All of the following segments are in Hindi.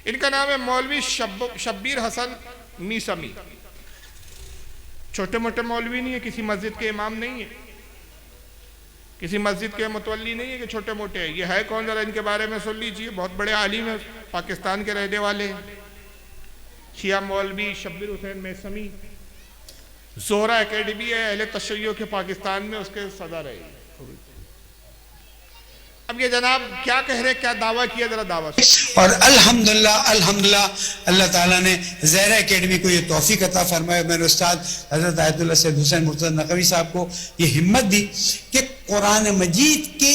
इनका नाम है मौलवी शब्बीर हसन मीसमी। छोटे मोटे मौलवी नहीं है, किसी मस्जिद के इमाम नहीं है, किसी मस्जिद के मुतवल्ली नहीं है कि छोटे मोटे हैं। ये है कौन, जरा इनके बारे में सुन लीजिए। बहुत बड़े आलिम है, पाकिस्तान के रहने वाले हैं। शिया मौलवी शब्बीर हुसैन मीसमी, जोहरा एकेडमी है अहले तशय्यो के पाकिस्तान में, उसके सदर है। अब ये जनाब क्या कह रहे, क्या दावा किया, जरा दावा। और अल्हम्दुलिल्लाह अल्हम्दुलिल्लाह अल्लाह ताला ने ज़हरा एकेडमी को ये तौफीक अता फरमाया, मेरे उस्ताद हज़रत आयतुल्लाह सैयद हुसैन मुर्तज़ा नक़वी साहब को ये हिम्मत दी कि कुरान मजीद के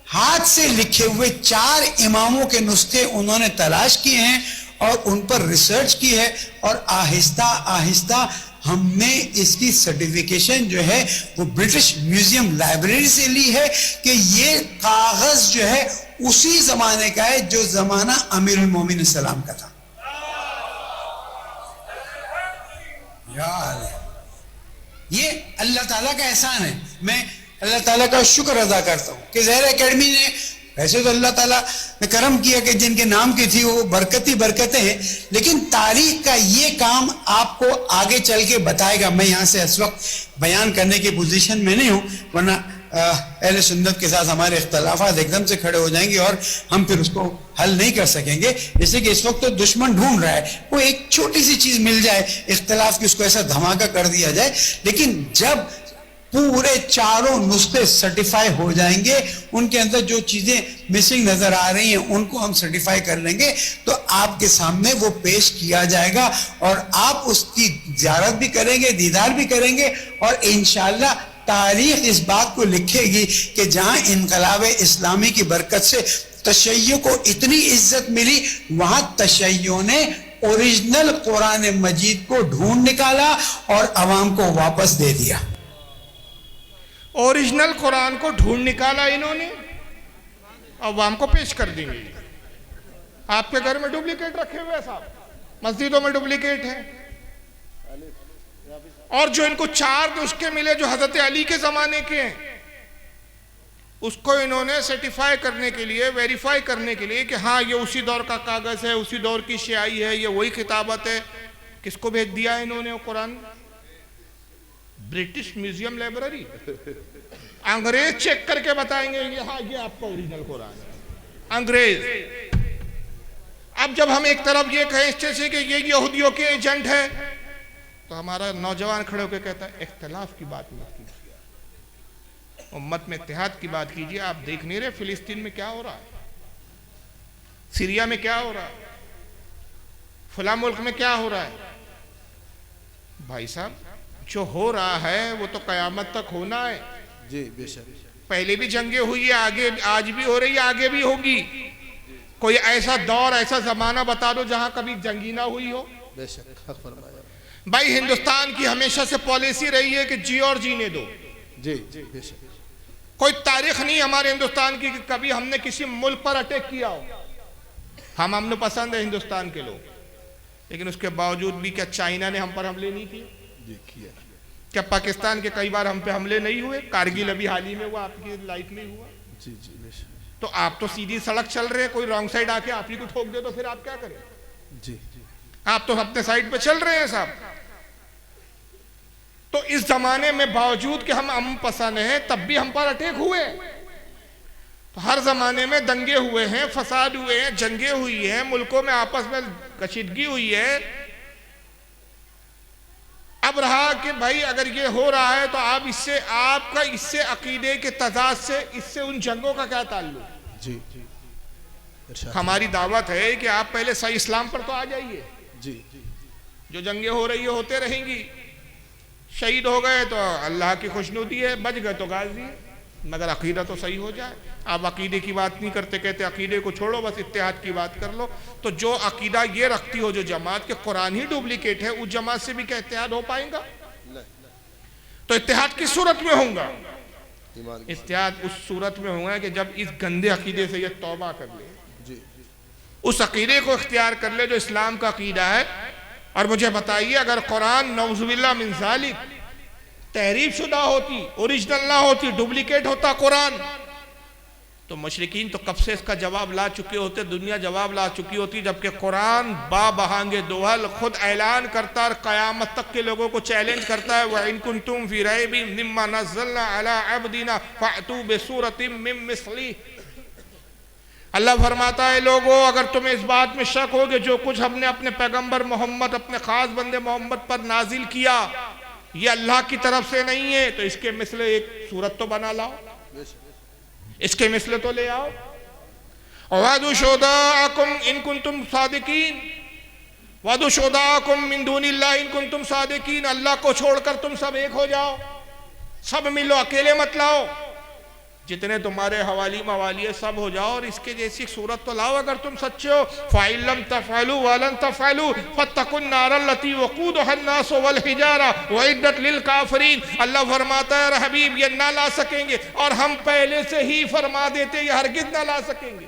हाथ से लिखे हुए 4 इमामों के नुस्खे उन्होंने तलाश किए हैं और उन पर रिसर्च की है, और आहिस्ता आहिस्ता हमने इसकी सर्टिफिकेशन जो है वो ब्रिटिश म्यूजियम लाइब्रेरी से ली है कि ये कागज जो है उसी जमाने का है जो जमाना अमीरुल मोमिनीन सलाम का था। यार ये अल्लाह ताला का एहसान है। मैं अल्लाह ताला का शुक्र अदा करता हूँ कि ज़हरा एकेडमी ने, वैसे तो अल्लाह ताला ने करम किया कि जिनके नाम की थी वो बरकती बरकतें हैं, लेकिन तारीख का ये काम आपको आगे चल के बताएगा। मैं यहाँ से इस वक्त बयान करने की पोजीशन में नहीं हूँ, वरना अहले सुन्नत के साथ हमारे इख्तलाफात एकदम से खड़े हो जाएंगे और हम फिर उसको हल नहीं कर सकेंगे। जैसे कि इस वक्त तो दुश्मन ढूंढ रहा है, वो एक छोटी सी चीज मिल जाए इख्तलाफ की, उसको ऐसा धमाका कर दिया जाए। लेकिन जब पूरे 4 नुस्खे सर्टिफाई हो जाएंगे, उनके अंदर जो चीजें मिसिंग नजर आ रही हैं उनको हम सर्टिफाई कर लेंगे, तो आपके सामने वो पेश किया जाएगा और आप उसकी ज़ियारत भी करेंगे, दीदार भी करेंगे, और इंशाअल्लाह तारीख इस बात को लिखेगी कि जहां इनकलाब इस्लामी की बरकत से तशय्यो को इतनी इज्जत मिली, वहां तशय्यो ने ओरिजिनल कुरान मजीद को ढूंढ निकाला और अवाम को वापस दे दिया। ओरिजिनल कुरान को ढूंढ निकाला इन्होंने, अवाम को पेश कर देंगे। आपके घर में डुप्लीकेट रखे हुए हैं साहब, मस्जिदों में डुप्लीकेट है, और जो इनको 4 नुस्खे मिले जो हजरत अली के जमाने के हैं, उसको इन्होंने सर्टिफाई करने के लिए, वेरीफाई करने के लिए कि हाँ ये उसी दौर का कागज है, उसी दौर की स्याही है, ये वही किताबत है। किसको भेज दिया इन्होंने वो कुरान? British museum library. अंग्रेज चेक करके बताएंगे ये हाँ ये आपका ओरिजिनल कुरान है, अंग्रेज। अब जब हम एक तरफ ये कहें इस से कि ये यहूदियों के एजेंट है, तो हमारा नौजवान खड़े होकर कहता है इख्तलाफ की बात मत कीजिए, उम्मत में इत्तेहाद की बात कीजिए। आप देख नहीं रहे फिलिस्तीन में क्या हो रहा है, सीरिया में क्या हो रहा है, फला मुल्क में क्या हो रहा है। भाई साहब जो हो रहा है वो तो कयामत तक होना है जी, बेशक। पहले भी जंगे हुई है, आगे आज भी हो रही है, आगे भी होगी। कोई ऐसा दौर, ऐसा जमाना बता दो जहां कभी जंगी ना हुई हो। बेशक, हक फरमाया। भाई हिंदुस्तान की हमेशा से पॉलिसी रही है कि जी और जीने दो। जी जी, बेशक। कोई तारीख नहीं हमारे हिंदुस्तान की कि कभी हमने किसी मुल्क पर अटैक किया हो। हम हमने पसंद है हिंदुस्तान के लोग, लेकिन उसके बावजूद भी क्या चाइना ने हम पर हमले नहीं किए? जी किया। क्या पाकिस्तान के कई बार हम पे हमले नहीं हुए? कारगिल अभी हाल ही में हुआ, आपकी लाइफ में हुआ। जी जी, बेशक। तो आप तो सीधी सड़क चल रहे हैं, कोई रॉन्ग साइड आके आप ही को ठोक दे तो फिर आप क्या करें? जी जी, आप तो अपने साइड पे चल रहे हैं साहब। तो इस जमाने में बावजूद कि हम पसंद हैं, तब भी हम पर अटैक हुए। तो हर जमाने में दंगे हुए हैं, फसाद हुए हैं, जंगे हुई हैं, मुल्कों में आपस में कशीदगी हुई है। अब रहा कि भाई अगर ये हो रहा है तो आप इससे, आपका इससे अकीदे के तजाद से, इससे उन जंगों का क्या ताल्लुक? जी जी, हमारी दावत है कि आप पहले सही इस्लाम पर तो आ जाइए। जी जी, जो जंगे हो रही है होते रहेंगी, शहीद हो गए तो अल्लाह की खुशनुदी है, बच गए तो गाजी, मगर अकीदा तो सही हो जाए। आप अकीदे की बात नहीं करते, कहते अकीदे को छोड़ो, बस इत्तेहाद की बात कर लो। तो जो अकीदा ये रखती हो जो जमात के कुरान ही डुप्लीकेट है, उस जमात से भी क्या इत्तेहाद हो पाएगा? तो इत्तेहाद किस सूरत में होगा? इत्तेहाद उस सूरत में होगा कि जब इस गंदे अकीदे से ये तौबा कर ले, उस अकीदे को इख्तियार कर ले जो इस्लाम का अकीदा है। और मुझे बताइए, अगर कुरान नौजुबिल्लाह मिन ज़ालिक तहरीफ शुदा होती, ओरिजिनल ना होती, डुप्लीकेट होता कुरान, तो मुशरिकीन तो कब से इसका जवाब ला चुके होते, दुनिया जवाब ला चुकी होती, जबकि कुरान बहांगे दोहल खुद ऐलान करता और क़यामत तक के लोगों को चैलेंज करता है, व इन कुंतुम फी रैबिन मिम्मा नज़्ज़लना अला अब्दिना फ़अतू बिसूरतिम मिन मिस्लिही। अल्लाह फरमाता है, लोगों अगर तुम्हें इस बात में शक हो कि जो कुछ हमने अपने पैगंबर मोहम्मद, अपने खास बंदे मोहम्मद पर नाजिल किया ये अल्लाह की तरफ से नहीं है, तो इसके मिसले एक सूरत तो बना लाओ, इसके मिसले तो ले आओ। वादु शुहदाअकुम इन कुंतुम सादिकीन, वादु शुहदाअकुम मिन दूनिल्लाह इन कुंतुम सादिकीन। अल्लाह को छोड़कर तुम सब एक हो जाओ, सब मिलो, अकेले मत लाओ, जितने तुम्हारे हवाली मवाली है सब हो जाओ और इसके जैसी सूरत तो लाओ अगर तुम सच्चे हो। फ़ाइलम तफ़अलू वलन तफ़अलू फ़त्तकुन नारल लती वक़ूदुहा अन्नास वल हिजारा वइद्दत लिल काफ़िरीन। अल्लाह फरमाता है हबीब ये ना ला सकेंगे, और हम पहले से ही फरमा देते ये हरगिज़ ना ला सकेंगे।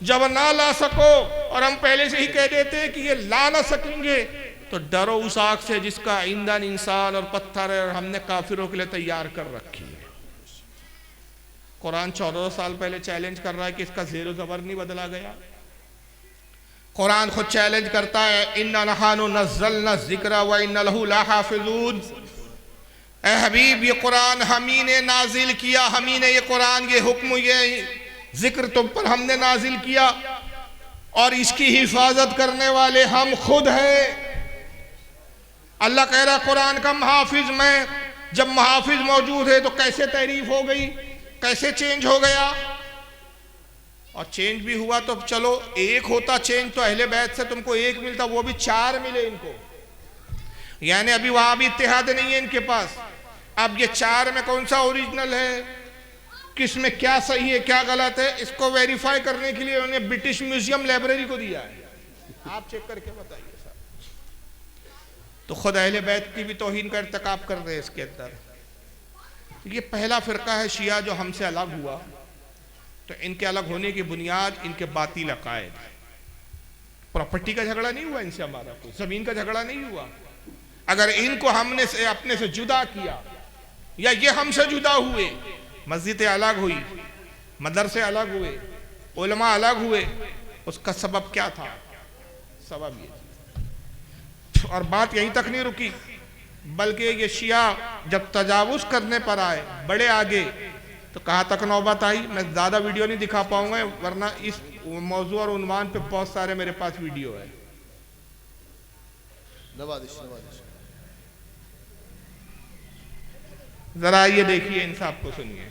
जब ना ला सको और हम पहले से ही कह देते कि ये ला ना सकेंगे, तो डरो उस आग से जिसका ईंधन इंसान और पत्थर है और हमने काफिरों के लिए तैयार कर रखी है। कुरान 14 साल पहले चैलेंज कर रहा है कि इसका ज़ेरो ज़बर नहीं बदला गया। कुरान खुद चैलेंज करता है, इन्ना नहानु नज़्ज़लना ज़िक्रा व इन्ना लहू लहाफ़िज़ून। ए हबीब ये कुरान हम ही ने नाजिल किया, हम ही ने ये कुरान ये हुक्म ये जिक्र तुम पर हमने नाजिल किया और इसकी हिफाजत करने वाले हम खुद हैं। अल्लाह कह रहा कुरान का मुहाफिज मैं, जब मुहाफिज मौजूद है तो कैसे तहरीफ हो गई, कैसे चेंज हो गया। और चेंज भी हुआ तो चलो एक होता चेंज तो अहले बैत से तुमको एक मिलता, वो भी 4 मिले इनको, यानी अभी वहां भी इत्तेहाद नहीं है इनके पास। अब ये 4 में कौन सा ओरिजिनल है, किस में क्या सही है क्या गलत है, इसको वेरीफाई करने के लिए उन्हें ब्रिटिश म्यूजियम लाइब्रेरी को दिया है, आप चेक करके बताइए साहब। तो खुद अहले बैत की भी तौहीन का इर्तिकाब कर रहे हैं इसके अंदर। ये पहला फ़िरका है शिया जो हमसे अलग हुआ, तो इनके अलग होने की बुनियाद इनके बातिल अकायद। प्रॉपर्टी का झगड़ा नहीं हुआ इनसे हमारा, कोई ज़मीन का झगड़ा नहीं हुआ। अगर इनको हमने से अपने से जुदा किया या ये हमसे जुदा हुए, मस्जिदें अलग हुई, मदरसे अलग हुए, उलमा अलग हुए, उसका सबब क्या था? सबब ये। और बात यहीं तक नहीं रुकी, बल्कि ये शिया जब तजावुज़ करने पर आए बड़े आगे, तो कहाँ तक नौबत आई। मैं ज़्यादा वीडियो नहीं दिखा पाऊंगा, वरना इस मौजू और उन्वान पे बहुत सारे मेरे पास वीडियो है। जरा ये देखिए, इंसाफ को सुनिए।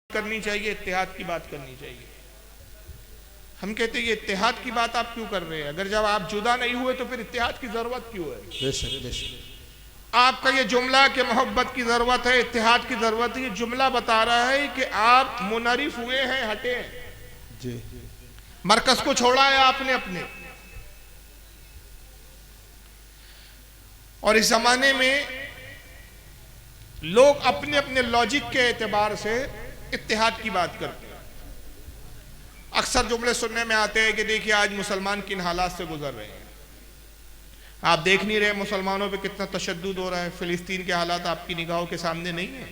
करनी चाहिए, इत्तेहाद की बात करनी चाहिए। हम कहते हैं ये इत्तेहाद की बात आप क्यों कर रहे हैं? अगर जब आप जुदा नहीं हुए तो फिर इत्तेहाद की जरूरत क्यों है? आपका ये जुमला कि मोहब्बत की जरूरत है, इत्तेहाद की जरूरत है, ये जुमला बता रहा है कि आप मुनरिफ हुए हैं, हटे हैं जी। मरकज को छोड़ा है आपने अपने। और इस जमाने में लोग अपने अपने लॉजिक के एतबार से इत्तेहाद की बात करते हैं। अक्सर जुमले सुनने में आते हैं कि देखिए आज मुसलमान किन हालात से गुजर रहे हैं। आप देख नहीं रहे मुसलमानों पे कितना तशद्दुद हो रहा है। फिलिस्तीन के हालात आपकी निगाहों के सामने नहीं है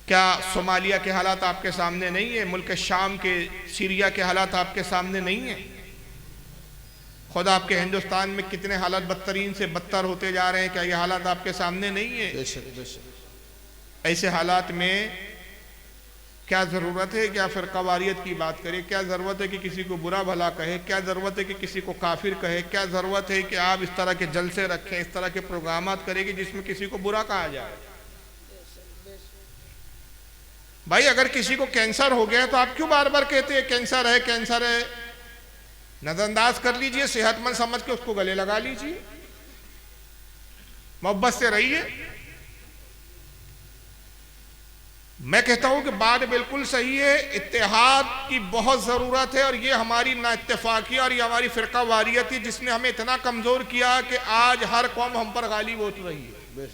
क्या? सोमालिया के हालात आपके सामने नहीं है? मुल्क शाम के, सीरिया के हालात आपके सामने नहीं है? खुद आपके हिंदुस्तान में कितने हालात बदतरीन से बदतर होते जा रहे हैं, क्या ये हालात आपके सामने नहीं है? ऐसे हालात में क्या ज़रूरत है क्या फ़िरक़ावारियत की बात करें? क्या ज़रूरत है कि किसी को बुरा भला कहे? क्या ज़रूरत है कि किसी को काफिर कहे? क्या ज़रूरत है कि आप इस तरह के जलसे रखें, इस तरह के प्रोग्राम करें कि जिसमें किसी को बुरा कहा जाए? भाई अगर किसी को कैंसर हो गया तो आप क्यों बार बार कहते हैं कैंसर है कैंसर है? नजरअंदाज कर लीजिए, सेहतमंद समझ के उसको गले लगा लीजिए, मोहब्बत से रहिए। मैं कहता हूं कि बात बिल्कुल सही है, इत्तेहाद की बहुत ज़रूरत है। और ये हमारी नाइत्तेफाकी और ये हमारी फ़िरक़ावारियत है जिसने हमें इतना कमज़ोर किया कि आज हर कौम हम पर गालिब हो रही है।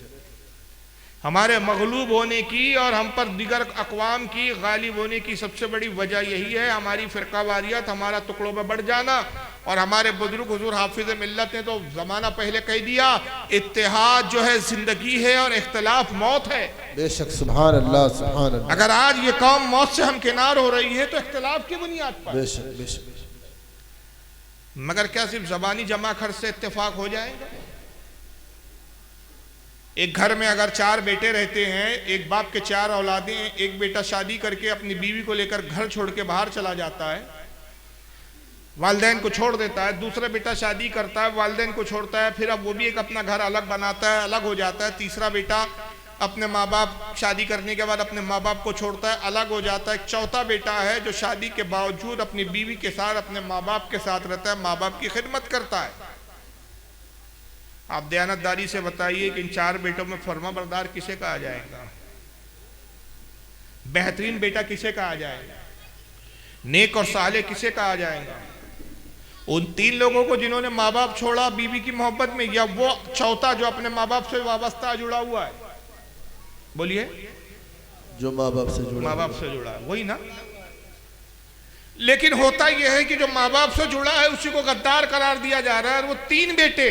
हमारे मगलूब होने की और हम पर दिगर अक़वाम की गालिब होने की सबसे बड़ी वजह यही है, हमारी फ़िरक़ावारियत, हमारा टुकड़ों में बढ़ जाना और हमारे बुजुर्ग हुजूर हाफिज मिल्लत ने तो ज़माना पहले कह दिया, इत्तेहाद जो है ज़िंदगी है और इख्तिलाफ मौत है। बेशक, सुभान अल्लाह, सुभान अल्लाह। अगर आज ये कौम मौत से हमकिनार हो रही है तो इख्तिलाफ की बुनियाद पर। बेशक बेशक। मगर क्या सिर्फ ज़बानी जमा खर्च से इत्तेफाक हो जाएगा? एक घर में अगर 4 बेटे रहते हैं, एक बाप के 4 औलादें, एक बेटा शादी करके अपनी बीवी को लेकर घर छोड़ के बाहर चला जाता है, वालिदैन को छोड़ देता है, दूसरा बेटा शादी करता है, वालिदैन को छोड़ता है, फिर अब वो भी एक अपना घर अलग बनाता है, अलग हो जाता है, तीसरा बेटा अपने माँ बाप शादी करने के बाद अपने माँ बाप को छोड़ता है, अलग हो जाता है, एक चौथा बेटा है जो शादी के बावजूद अपनी बीवी के साथ अपने माँ बाप के साथ रहता है, माँ बाप की खिदमत करता है। आप दयानतदारी से बताइए कि इन 4 बेटों में फर्माबरदार किसे कहा जाएगा? बेहतरीन बेटा किसे कहा जाएगा? नेक और साले किसे कहा जाएगा? उन 3 लोगों को जिन्होंने माँ बाप छोड़ा बीवी की मोहब्बत में, या वो चौथा जो अपने माँ बाप से वाबस्ता जुड़ा हुआ है? बोलिए। जो माँ बाप से जुड़ा, माँ बाप से जुड़ा है, वही ना। लेकिन होता यह है कि जो माँ बाप से जुड़ा है उसी को गद्दार करार दिया जा रहा है। और वो 3 बेटे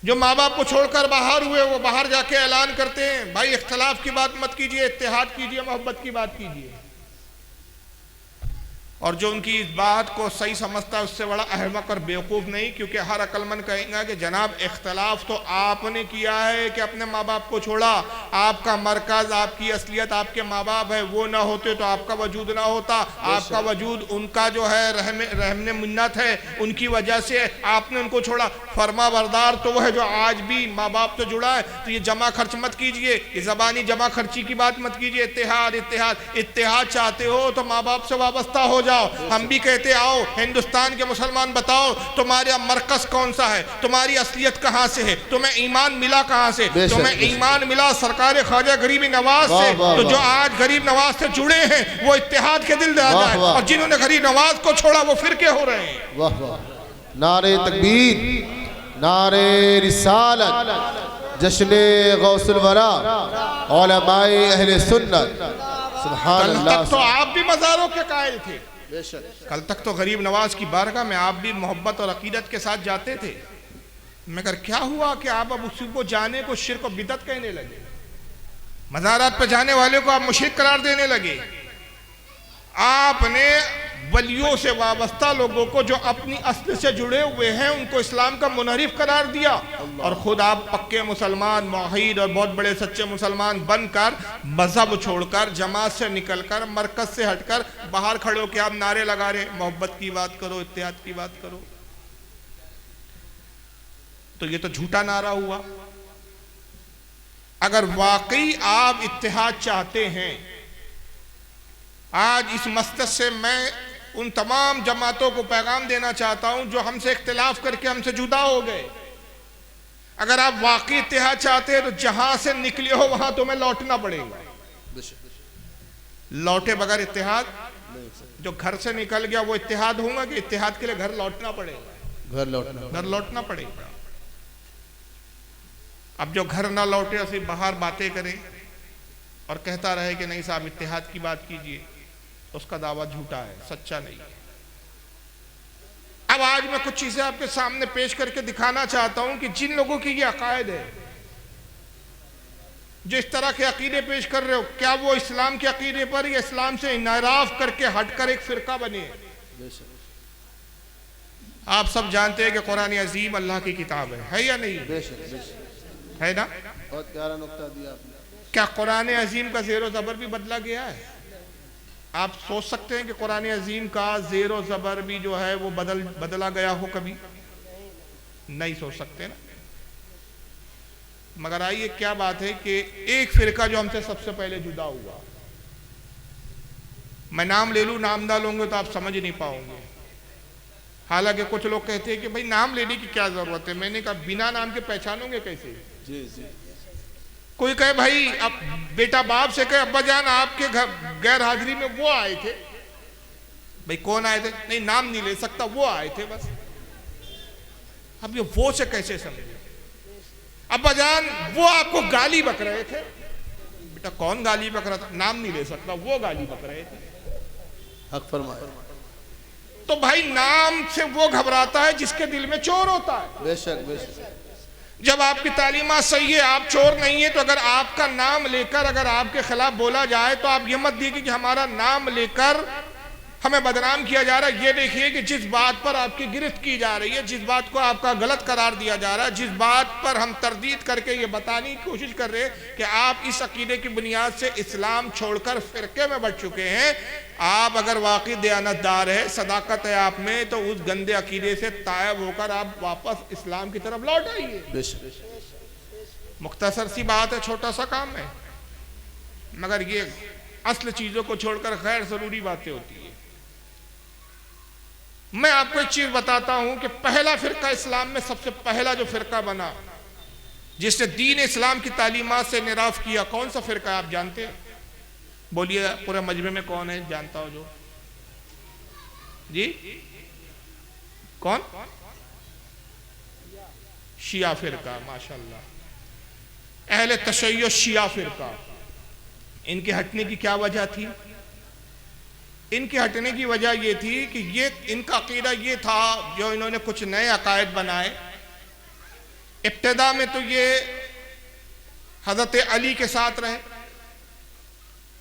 जो माँ बाप को छोड़कर बाहर हुए, वो बाहर जाके ऐलान करते हैं, भाई इख्तिलाफ की बात मत कीजिए, इत्तेहाद कीजिए, मोहब्बत की बात कीजिए। और जो उनकी इस बात को सही समझता है उससे बड़ा अहमक और बेवकूफ़ नहीं, क्योंकि हर अक्लमंद कहेगा कि जनाब इख्तलाफ तो आपने किया है कि अपने माँ बाप को छोड़ा, आपका मरकज़, आपकी असलियत आपके माँ बाप है, वो ना होते तो आपका वजूद ना होता। आपका वजूद उनका जो है रहमने मिन्नत है, उनकी वजह से आपने उनको छोड़ा। फरमा बरदार तो वो है जो आज भी माँ बाप से जुड़ा है। तो ये जमा खर्च मत कीजिए, ये ज़बानी जमा खर्ची की बात मत कीजिए। इत्तेहाद इत्तेहाद इत्तेहाद चाहते हो तो माँ बाप से वाबस्ता हो जाओ। हम भी कहते आओ हिंदुस्तान के मुसलमान, बताओ तुम्हारा मरकज कौन सा है, तुम्हारी असलियत कहाँ से है, तुम्हें ईमान मिला कहाँ से? तुम्हें ईमान मिला सरकार ख्वाजा गरीब नवाज से। तो जो आज गरीब नवाज से जुड़े हैं वो इत्तेहाद के दिल दे जाए, और जिन्होंने गरीब नवाज को छोड़ा वो फिरके हो रहे हैं। वाह वाह। नारे तकबीर, नारे रिसालत, जश्ने गौसुल वरा, उलमाए अहले सुन्नत। सुभान अल्लाह। कल तक तो आप भी मज़ारों के कायल थे, बेशक। कल तक तो गरीब नवाज की बारगाह में आप भी मोहब्बत और अकीदत के साथ जाते थे। मगर क्या हुआ कि आप अब उसी को जाने को शिर्क और बिदअत कहने लगे, मज़ारात पर जाने वाले को आप मुशरिक करार देने लगे। आपने वलियों से वाबस्ता लोगों को जो अपनी अस्ल से जुड़े हुए हैं उनको इस्लाम का मुनहरिफ करार दिया, और खुद आप पक्के मुसलमान, मुआहिद और बहुत बड़े सच्चे मुसलमान बनकर मजहब छोड़कर, जमात से निकलकर, मरकज से हटकर बाहर खड़े होकर आप नारे लगा रहे, मोहब्बत की बात करो, इत्तेहाद की बात करो। तो ये तो झूठा नारा हुआ। अगर वाकई आप इत्तेहाद चाहते हैं, आज इस मस्जिद से मैं उन तमाम जमातों को पैगाम देना चाहता हूं जो हमसे इख्तिलाफ करके हमसे जुदा हो गए। अगर आप वाकई इत्तेहाद चाहते हैं तो जहां से निकले हो वहां तुम्हें लौटना पड़ेगा। लौटे बगैर इत्तेहाद, जो घर से निकल गया वो इत्तेहाद होगा कि इत्तेहाद के लिए घर लौटना पड़ेगा? घर लौटना पड़ेगा। अब जो घर ना लौटे सिर्फ बाहर बातें करे और कहता रहे कि नहीं साहब इत्तेहाद की बात कीजिए, उसका दावा झूठा है, सच्चा नहीं है। अब आज मैं कुछ चीजें आपके सामने पेश करके दिखाना चाहता हूं कि जिन लोगों की ये अकायद है, जो इस तरह के अकीदे पेश कर रहे हो, क्या वो इस्लाम के अकीदे पर या इस्लाम से इनहराफ करके हटकर एक फिरका बने? आप सब जानते हैं कि कुरान अजीम अल्लाह की किताब है या नहीं? है ना? बहुत प्यारा नुक्ता दिया आपने। क्या कुरान अजीम का ज़ेर ज़बर भी बदला गया है? आप सोच सकते हैं कि कुरान अजीम का ज़ेर ज़बर भी जो है वो बदला गया हो? कभी नहीं सोच सकते ना। मगर आइए, क्या बात है कि एक फिरका जो हमसे सबसे पहले जुदा हुआ, मैं नाम ले लूं, नाम ना लूंगे तो आप समझ नहीं पाओगे। हालांकि कुछ लोग कहते हैं कि भाई नाम लेने की क्या जरूरत है। मैंने कहा बिना नाम के पहचानोगे कैसे? जी जी। कोई कहे भाई अब बेटा बाप से कहे अब्बा जान आपके घर गैर हाजिरी में वो आए थे, भाई कौन आए थे? नहीं नाम नहीं ले सकता, वो आए थे बस। अब ये वो से कैसे समझे? अब्बा जान वो आपको गाली बक रहे थे, बेटा कौन गाली बक रहा था? नाम नहीं ले सकता, वो गाली बक रहे थे। हक फरमाए। तो भाई नाम से वो घबराता है जिसके दिल में चोर होता है। बेशक बेशक। जब आपकी तालीमात सही है, आप चोर नहीं है, तो अगर आपका नाम लेकर अगर आपके खिलाफ बोला जाए तो आप ये मत देखिए कि हमारा नाम लेकर हमें बदनाम किया जा रहा है। ये देखिए कि जिस बात पर आपकी गिरफ्त की जा रही है, जिस बात को आपका गलत करार दिया जा रहा है, जिस बात पर हम तरदीद करके ये बताने की कोशिश कर रहे हैं कि आप इस अकीदे की बुनियाद से इस्लाम छोड़कर फिरके में बढ़ चुके हैं, आप अगर वाकई दयानतदार है, सदाकत है आप में, तो उस गंदे अकीदे से तायब होकर आप वापस इस्लाम की तरफ लौट आइए। बेशक। मुख्तसर सी बात है, छोटा सा काम है, मगर ये असल चीज़ों को छोड़कर गैर ज़रूरी बातें होती है। मैं आपको एक चीज़ बताता हूं कि पहला फ़िरका इस्लाम में सबसे पहला जो फ़िरका बना जिसने दीन इस्लाम की तालीमात से निराफ किया, कौन सा फ़िरका आप जानते हैं? बोलिए पूरे मजमे में कौन है जानता हो जो? जी कौन? शिया फ़िरका। माशाअल्लाह, अहले तशय्यो शिया फ़िरका। इनके हटने की क्या वजह थी? इनके हटने की वजह ये थी कि ये इनका अकीदा ये था, जो इन्होंने कुछ नए अकायद बनाए। इब्तिदा में तो ये हज़रत अली के साथ रहे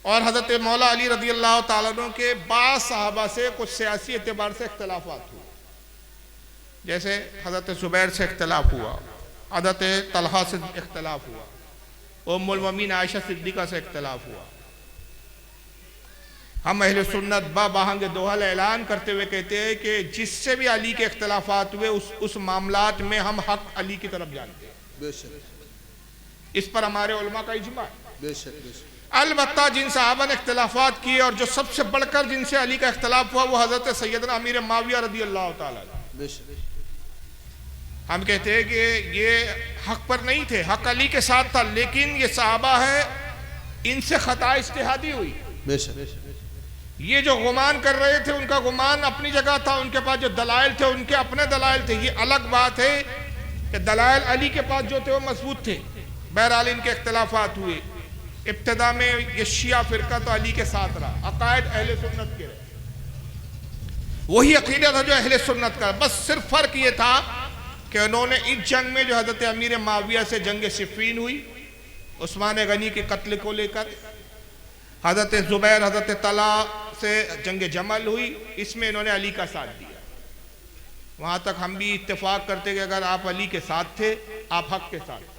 और हज़रत मौला अली रज़ी अल्लाह ताला अन्हु के बाद सहाबा से कुछ सियासी एतबार से इख्तलाफात हुए, जैसे हज़रत ज़ुबैर से इख्तलाफ हुआ, हज़रत तलहा से इख्तलाफ हुआ, उम्मुल मोमिनीन आयशा सिद्दीक़ा से इख्तलाफ हुआ। हम अहले सुन्नत बाहंग दोहल ऐलान करते हुए कहते हैं कि जिससे भी अली के इख्तलाफात हुए उस मामलात में हम हक अली की तरफ जानते हैं। बेशक। इस पर हमारे उलमा का इजमा है। बेशक बेशक। अलबत्ता जिन सहाबा ने इख्तलाफात किए और जो सबसे बढ़कर जिनसे अली का इख्तलाफ हुआ वो हज़रत सैयदना अमीर माविया रज़ी अल्लाह ताला। बेशक। हम कहते हैं कि ये हक पर नहीं थे, हक अली के साथ था, लेकिन ये सहाबा है, इनसे खता इज्तिहादी हुई। बेशक। ये जो गुमान कर रहे थे उनका गुमान अपनी जगह था, उनके पास जो दलाइल थे उनके अपने दलाइल थे। ये अलग बात है कि दलाइल अली के पास जो थे वो मजबूत थे। बहरहाल इनके इख्तलाफात हुए। इब्तिदा में ये शिया फ़िरका तो अली के साथ रहा, अकायद अहले सुन्नत के रहे, वही अकीदा था जो अहले सुन्नत का। बस सिर्फ फ़र्क ये था कि उन्होंने इस जंग में जो हज़रत अमीर माविया से जंग सिफ़ीन हुई, उस्मान गनी के कत्ल को लेकर, हज़रत ज़ुबैर हज़रत तला से जंग जमल हुई, इसमें इन्होंने अली का साथ दिया। वहाँ तक हम भी इत्तेफाक करते कि अगर आप अली के साथ थे, आप हक के साथ थे।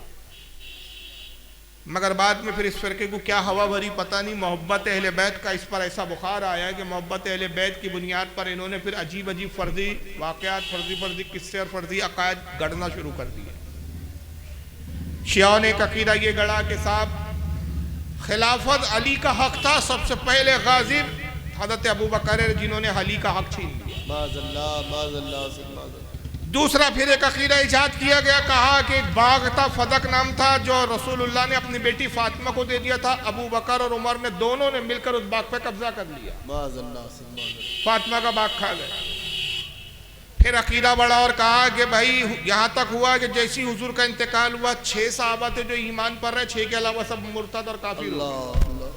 मगर बाद में फिर इस फ़िरके को क्या हवा भरी पता नहीं, मोहब्बत अहले बैत का इस पर ऐसा बुखार आया कि मोहब्बत अहले बैत की बुनियाद पर इन्होंने फिर अजीब अजीब फ़र्जी वाक़यात, फ़र्जी किस्से और फ़र्जी अकायद गढ़ना शुरू कर दिए। शियाओं ने एक अकीदा ये गढ़ा कि साहब खिलाफत अली का हक था, सबसे पहले गाजिब हज़रत अबू बकर जिन्होंने अली का हक छीन लिया। दूसरा फिर एक अकीदा इजाद किया गया, कहा कि एक बाग था, फदक नाम था, जो रसूलुल्लाह ने अपनी बेटी फातिमा को दे दिया था। अबू बकर और उमर ने दोनों ने मिलकर उस बाग पे कब्जा कर लिया, फातिमा का बाग खा गए। फिर अकीदा बढ़ा और कहा कि भाई यहाँ तक हुआ कि जैसी हुजूर का इंतकाल हुआ 6 सहाबा थे जो ईमान पर रहे, 6 के अलावा सब मुर्तद और काफिर हो गए।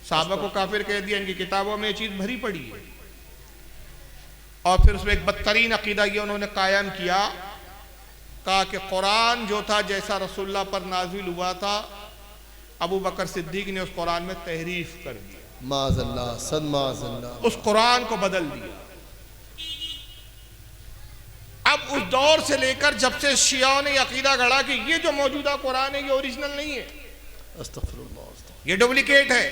सहाबा को काफिर कह दिया, इनकी किताबों में ये चीज़ भरी पड़ी है। और फिर उसमें एक बदतरीन अकीदा ये उन्होंने कायम किया, कहा कि कुरान जो था जैसा रसूलुल्लाह पर नाजिल हुआ था, अबू बकर सिद्दीक ने उस कुरान में तहरीफ कर दिया, उस कुरान को बदल दिया। अब उस दौर से लेकर जब से शियाओं ने अकीदा गढ़ा कि ये जो मौजूदा कुरान है ये ओरिजिनल नहीं है, ये डुप्लीकेट है,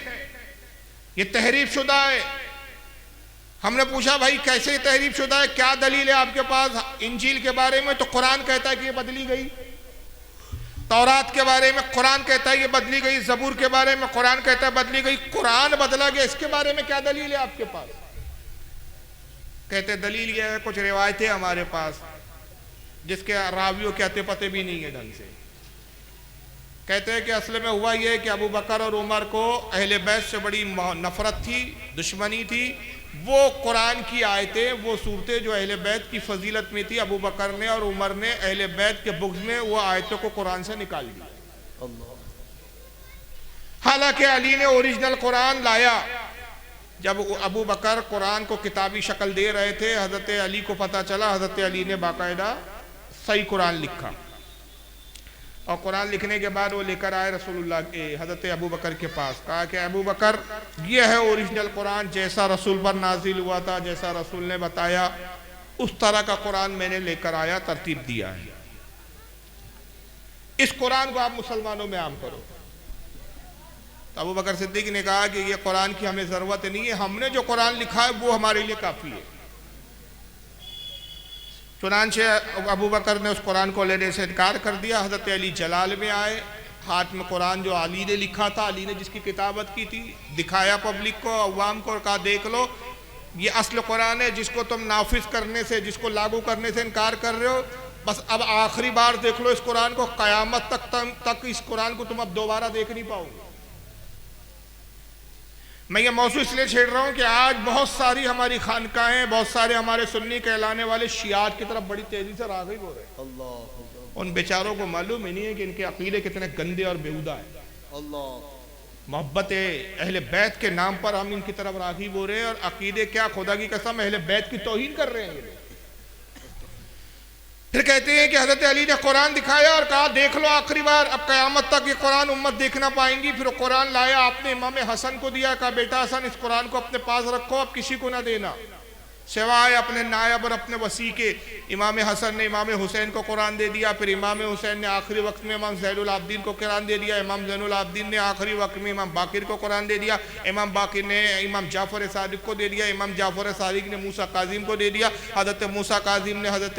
ये तहरीफ शुदा है। हमने पूछा भाई कैसे तहरीफ शुदा है, क्या दलील है आपके पास इंजील के बारे में? तो कुरान कहता है कि ये बदली गई। तौरात के बारे में कुरान कहता है ये बदली गई। ज़बूर के बारे में कुरान कहता है बदली गई। कुरान बदला गया, इसके बारे में क्या दलील है आपके पास? कहते दलील ये है, कुछ रिवायतें हमारे पास जिसके रावियों के अते पते भी नहीं है ढंग से। कहते हैं कि असल में हुआ ये कि अबू बकर और उमर को अहले बैत से बड़ी नफरत थी, दुश्मनी थी। वो कुरान की आयतें, वो सूरतें जो अहले बैत की फजीलत में थी, अबू बकर ने और उमर ने अहले बैत के बुग़्ज़ में वो आयतों को कुरान से निकाल दिया। हालांकि अली ने ओरिजिनल कुरान लाया, जब अबू बकर कुरान को किताबी शक्ल दे रहे थे, हज़रत अली को पता चला, हज़रत अली ने बाकायदा सही कुरान लिखा और कुरान लिखने के बाद वो लेकर आए रसूलुल्लाह के हज़रत अबू बकर के पास। कहा कि अबू बकर, ये है ओरिजिनल कुरान, जैसा रसूल पर नाजिल हुआ था, जैसा रसूल ने बताया उस तरह का कुरान मैंने लेकर आया, तरतीब दिया है। इस कुरान को आप मुसलमानों में आम करो। तो अबू बकर सिद्दीक ने कहा कि ये कुरान की हमें ज़रूरत नहीं है, हमने जो कुरान लिखा है वो हमारे लिए काफ़ी है। चुनांचे अबू बकर ने उस कुरान को लेने से इनकार कर दिया। हज़रत अली जलाल में आए, हाथ में कुरान जो अली ने लिखा था, अली ने जिसकी किताबत की थी, दिखाया पब्लिक को, अवाम को, कहा देख लो ये असल कुरान है, जिसको तुम नाफिज करने से, जिसको लागू करने से इनकार कर रहे हो, बस अब आखिरी बार देख लो इस कुरान को, क़यामत तक इस कुरान को तुम अब दोबारा देख नहीं पाओगे। मैं ये मौजू इसलिए छेड़ रहा हूँ कि आज बहुत सारी हमारी खानकाहें, बहुत सारे हमारे सुन्नी कहलाने वाले शियात की तरफ बड़ी तेजी से राग़िब हो रहे हैं। अल्लाह उन बेचारों को मालूम ही नहीं है कि इनके अकीदे कितने गंदे और बेहुदा हैं। अल्लाह मोहब्बत अहले बैत के नाम पर हम इनकी तरफ राग़िब हो रहे हैं और अकीदे क्या, खुदा की कसम, अहले बैत की तौहीन कर रहे हैं ये लोग। फिर कहते हैं कि हज़रत अली ने कुरान दिखाया और कहा देख लो आखिरी बार, अब क़यामत तक ये कुरान उम्मत देखना पाएंगी। फिर कुरान लाया, आपने इमाम हसन को दिया, कहा बेटा हसन इस कुरान को अपने पास रखो, अब किसी को ना देना सिवाय अपने नायब और अपने वसी के। इमाम हसन ने इमाम हुसैन को कुरान दे दिया, फिर इमाम हुसैन ने आखिरी वक्त में इमाम ज़ैनुल आबिदीन को कुरान दे दिया, इमाम ज़ैनुल आबिदीन ने आखिरी वक्त में इमाम बाकिर को कुरान दे दिया, इमाम बाकिर ने इमाम जाफ़र सादिक को दे दिया, इमाम जाफ़र सादिक ने मूसा काज़िम को दे दिया, हज़रत मूसा काज़िम ने हज़रत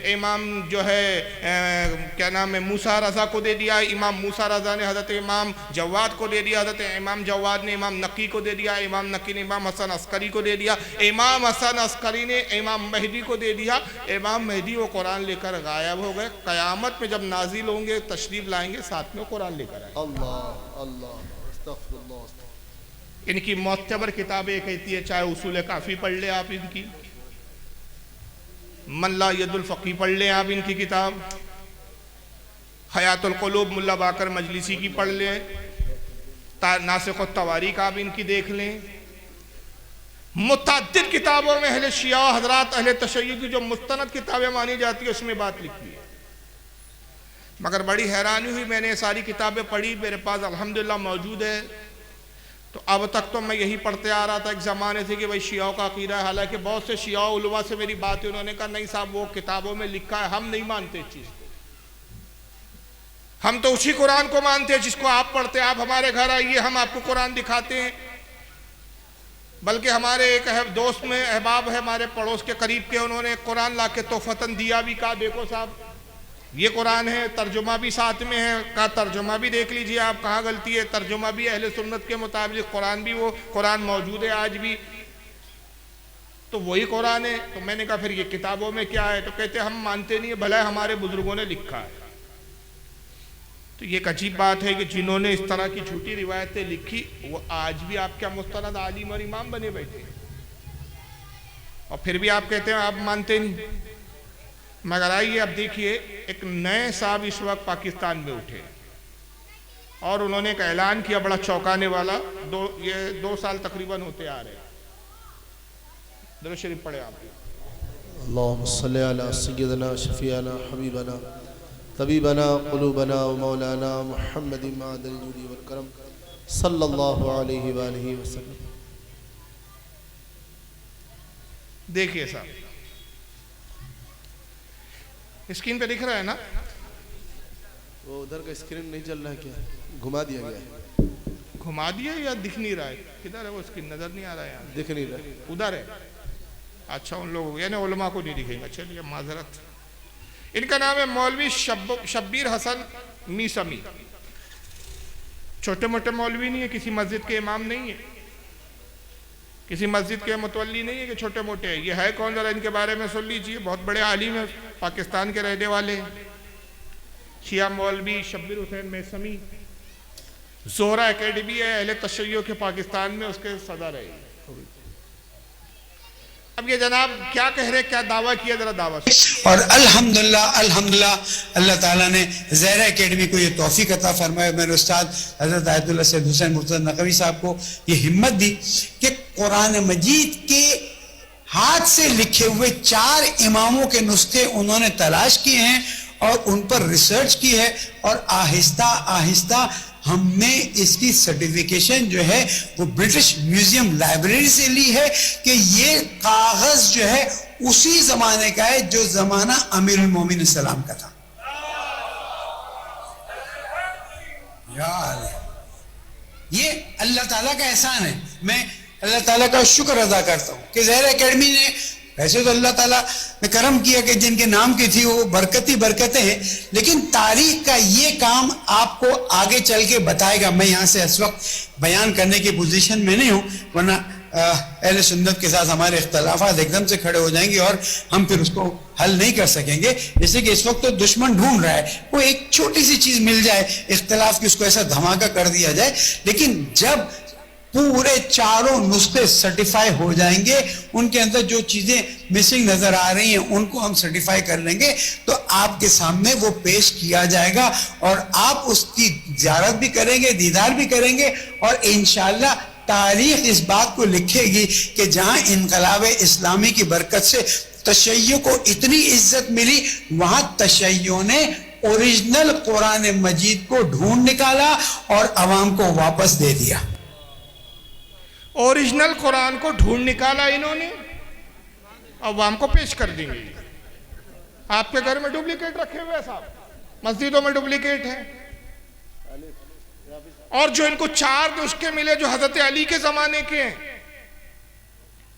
इमाम जो है क्या नाम है मूसा रज़ा को दे दिया, इमाम मूसा रज़ा ने हज़रत इमाम जवाद को दे दिया, हज़रत इमाम जवाद ने इमाम नकी को दे दिया, इमाम नकी ने इमाम हसन अस्करी को दे दिया, इमाम हसन अस्करी ने इमाम मेहदी को दे दिया। इमाम मेहदी वो कुरान लेकर गायब हो गए। क़यामत में जब नाजिल होंगे, तशरीफ लाएंगे, साथ में कुरान लेकर आएंगे। अल्लाह अल्लाह अस्तगफिरुल्लाह। इनकी मोतबर किताबें कहती है, चाहे उसूल काफ़ी पढ़ ले आप इनकी, मल्ला यदुल फ़क़ी पढ़ लें आप इनकी किताब, हयातुल क़ुलूब मुल्ला बाकर मजलिसी की पढ़ लें, नासिख़ तवारीख़ आप इनकी देख लें। मुतअद्दिद किताबों में अहले शिया हज़रात अहले तशय्युअ की जो मुस्तनद किताबें मानी जाती है उसमें बात लिखी है। मगर बड़ी हैरानी हुई, मैंने सारी किताबें पढ़ी, मेरे पास अल्हम्दुलिल्लाह मौजूद है। तो अब तक तो मैं यही पढ़ते आ रहा था एक ज़माने से कि भाई शियाओं का अक़ीदा है। हालांकि बहुत से शिया उलमा से मेरी बात है, उन्होंने कहा नहीं साहब वो किताबों में लिखा है, हम नहीं मानते इस चीज़ को, हम तो उसी कुरान को मानते हैं जिसको आप पढ़ते हैं। आप हमारे घर आइए, हम आपको कुरान दिखाते हैं। बल्कि हमारे एक दोस्त में अहबाब है हमारे पड़ोस के करीब के, उन्होंने कुरान ला के तोहफ़तन दिया भी, कहा देखो साहब ये कुरान है, तर्जुमा भी साथ में है, कहा तर्जुमा भी देख लीजिए आप, कहाँ गलती है, तर्जुमा भी अहले सुन्नत के मुताबिक, कुरान भी वो कुरान मौजूद है आज भी, तो वही कुरान है। तो मैंने कहा फिर ये किताबों में क्या है? तो कहते हम मानते नहीं है, भला हमारे बुजुर्गों ने लिखा है। तो ये एक अजीब बात है कि जिन्होंने इस तरह की झूठी रिवायतें लिखी वो आज भी आपके मुस्तनद आलिम और इमाम बने बैठे हैं, और फिर भी आप कहते हैं आप मानते नहीं। मगर आइए अब देखिए, एक नए साहब इस वक्त पाकिस्तान में उठे और उन्होंने एक ऐलान किया बड़ा चौंकाने वाला, ये 2 साल तकरीबन होते आ रहे हैं। दुरूद शरीफ पढ़े आप। अल्लाहुम्मा सल्ली अला सय्यिदना शफीअना हबीबना तबीबना क़ुलूबना व मौलाना मुहम्मदिन मअदल जुदी वल करम सल्लल्लाहु अलैहि व आलिहि वसल्लम। देखिए साहब, स्क्रीन पे दिख रहा है ना? वो उधर का स्क्रीन नहीं चल रहा है क्या? घुमा दिया गया है। घुमा दिया या दिख नहीं रहा है? किधर है वो स्क्रीन? नजर नहीं आ रहा है यहाँ। दिख नहीं रहा। उधर है। अच्छा, उन लोगों यानी उलमा को नहीं दिखेगा। चलिए माजरत। इनका नाम है मौलवी शब्बीर हसन मीसमी। छोटे मोटे मौलवी नहीं है, किसी मस्जिद के इमाम नहीं है, किसी मस्जिद के मुतवल्ली नहीं है कि छोटे मोटे है। ये है कौन? जरा इनके बारे में सुन लीजिए। बहुत बड़े आलिम है, पाकिस्तान के रहने वाले, शिया मौलवी शब्बीर हुसैन मीसमी। ज़ोहरा एकेडमी है अहले तशय्युअ के पाकिस्तान में, उसके सदर है। अब ये जनाब क्या कह रहे, क्या दावा किया, जरा दावा और अल्हम्दुलिल्लाह अल्हम्दुलिल्लाह अल्लाह ताला ने ज़हरा एकेडमी को ये तौफीक अता फरमाया। मेरे उस्ताद हज़रत आयतुल्लाह सैयद हुसैन मुर्तज़ा नक़वी साहब को ये हिम्मत दी कि कुरान मजीद के हाथ से लिखे हुए 4 इमामों के नुस्खे उन्होंने तलाश किए हैं और उन पर रिसर्च की है, और आहिस्ता आहिस्ता हमने इसकी सर्टिफिकेशन जो है वो ब्रिटिश म्यूजियम लाइब्रेरी से ली है कि ये कागज जो है उसी जमाने का है जो जमाना अमीरुल मोमिनीन सलाम का था। यार ये अल्लाह ताला का एहसान है। मैं अल्लाह ताला का शुक्र अदा करता हूँ कि ज़हरा एकेडमी ने, वैसे तो अल्लाह ताला ने करम किया कि जिनके नाम की थी वो बरकती बरकतें हैं, लेकिन तारीख का ये काम आपको आगे चल के बताएगा। मैं यहाँ से इस वक्त बयान करने की पोजीशन में नहीं हूँ, वरना अहले सुन्नत के साथ हमारे इख्तलाफात एकदम से खड़े हो जाएंगे और हम फिर उसको हल नहीं कर सकेंगे। जैसे कि इस वक्त तो दुश्मन ढूंढ रहा है वो एक छोटी सी चीज मिल जाए इख्तलाफ की, उसको ऐसा धमाका कर दिया जाए। लेकिन जब पूरे 4 नुस्खे सर्टिफाई हो जाएंगे, उनके अंदर जो चीजें मिसिंग नजर आ रही हैं उनको हम सर्टिफाई कर लेंगे, तो आपके सामने वो पेश किया जाएगा और आप उसकी ज़ियारत भी करेंगे, दीदार भी करेंगे, और इंशाअल्लाह तारीख इस बात को लिखेगी कि जहां इनकलाब इस्लामी की बरकत से तशय्यो को इतनी इज्जत मिली, वहां तशय्यो ने ओरिजिनल कुरान मजीद को ढूंढ निकाला और अवाम को वापस दे दिया। ओरिजिनल कुरान को ढूंढ निकाला इन्होंने, अवाम को पेश कर देंगे। आपके घर में डुप्लीकेट रखे हुए हैं साहब, मस्जिदों में डुप्लीकेट है, और जो इनको 4 नुस्खे मिले जो हजरत अली के जमाने के हैं,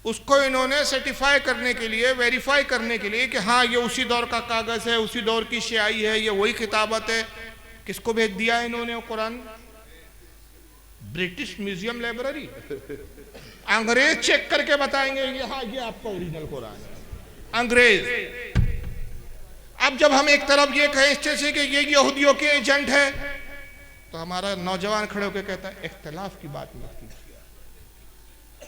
उसको इन्होंने सर्टिफाई करने के लिए, वेरीफाई करने के लिए कि हाँ ये उसी दौर का कागज है, उसी दौर की स्याही है, ये वही किताबत है, किसको भेज दिया इन्होंने वो कुरान? British museum library. अंग्रेज चेक करके बताएंगे ये हाँ ये आपका ओरिजिनल कुरान है, अंग्रेज। अब जब हम एक तरफ ये कहें इस से कि ये यहूदियों के एजेंट है, तो हमारा नौजवान खड़े होकर कहता है इख्तलाफ की बात मत कीजिए,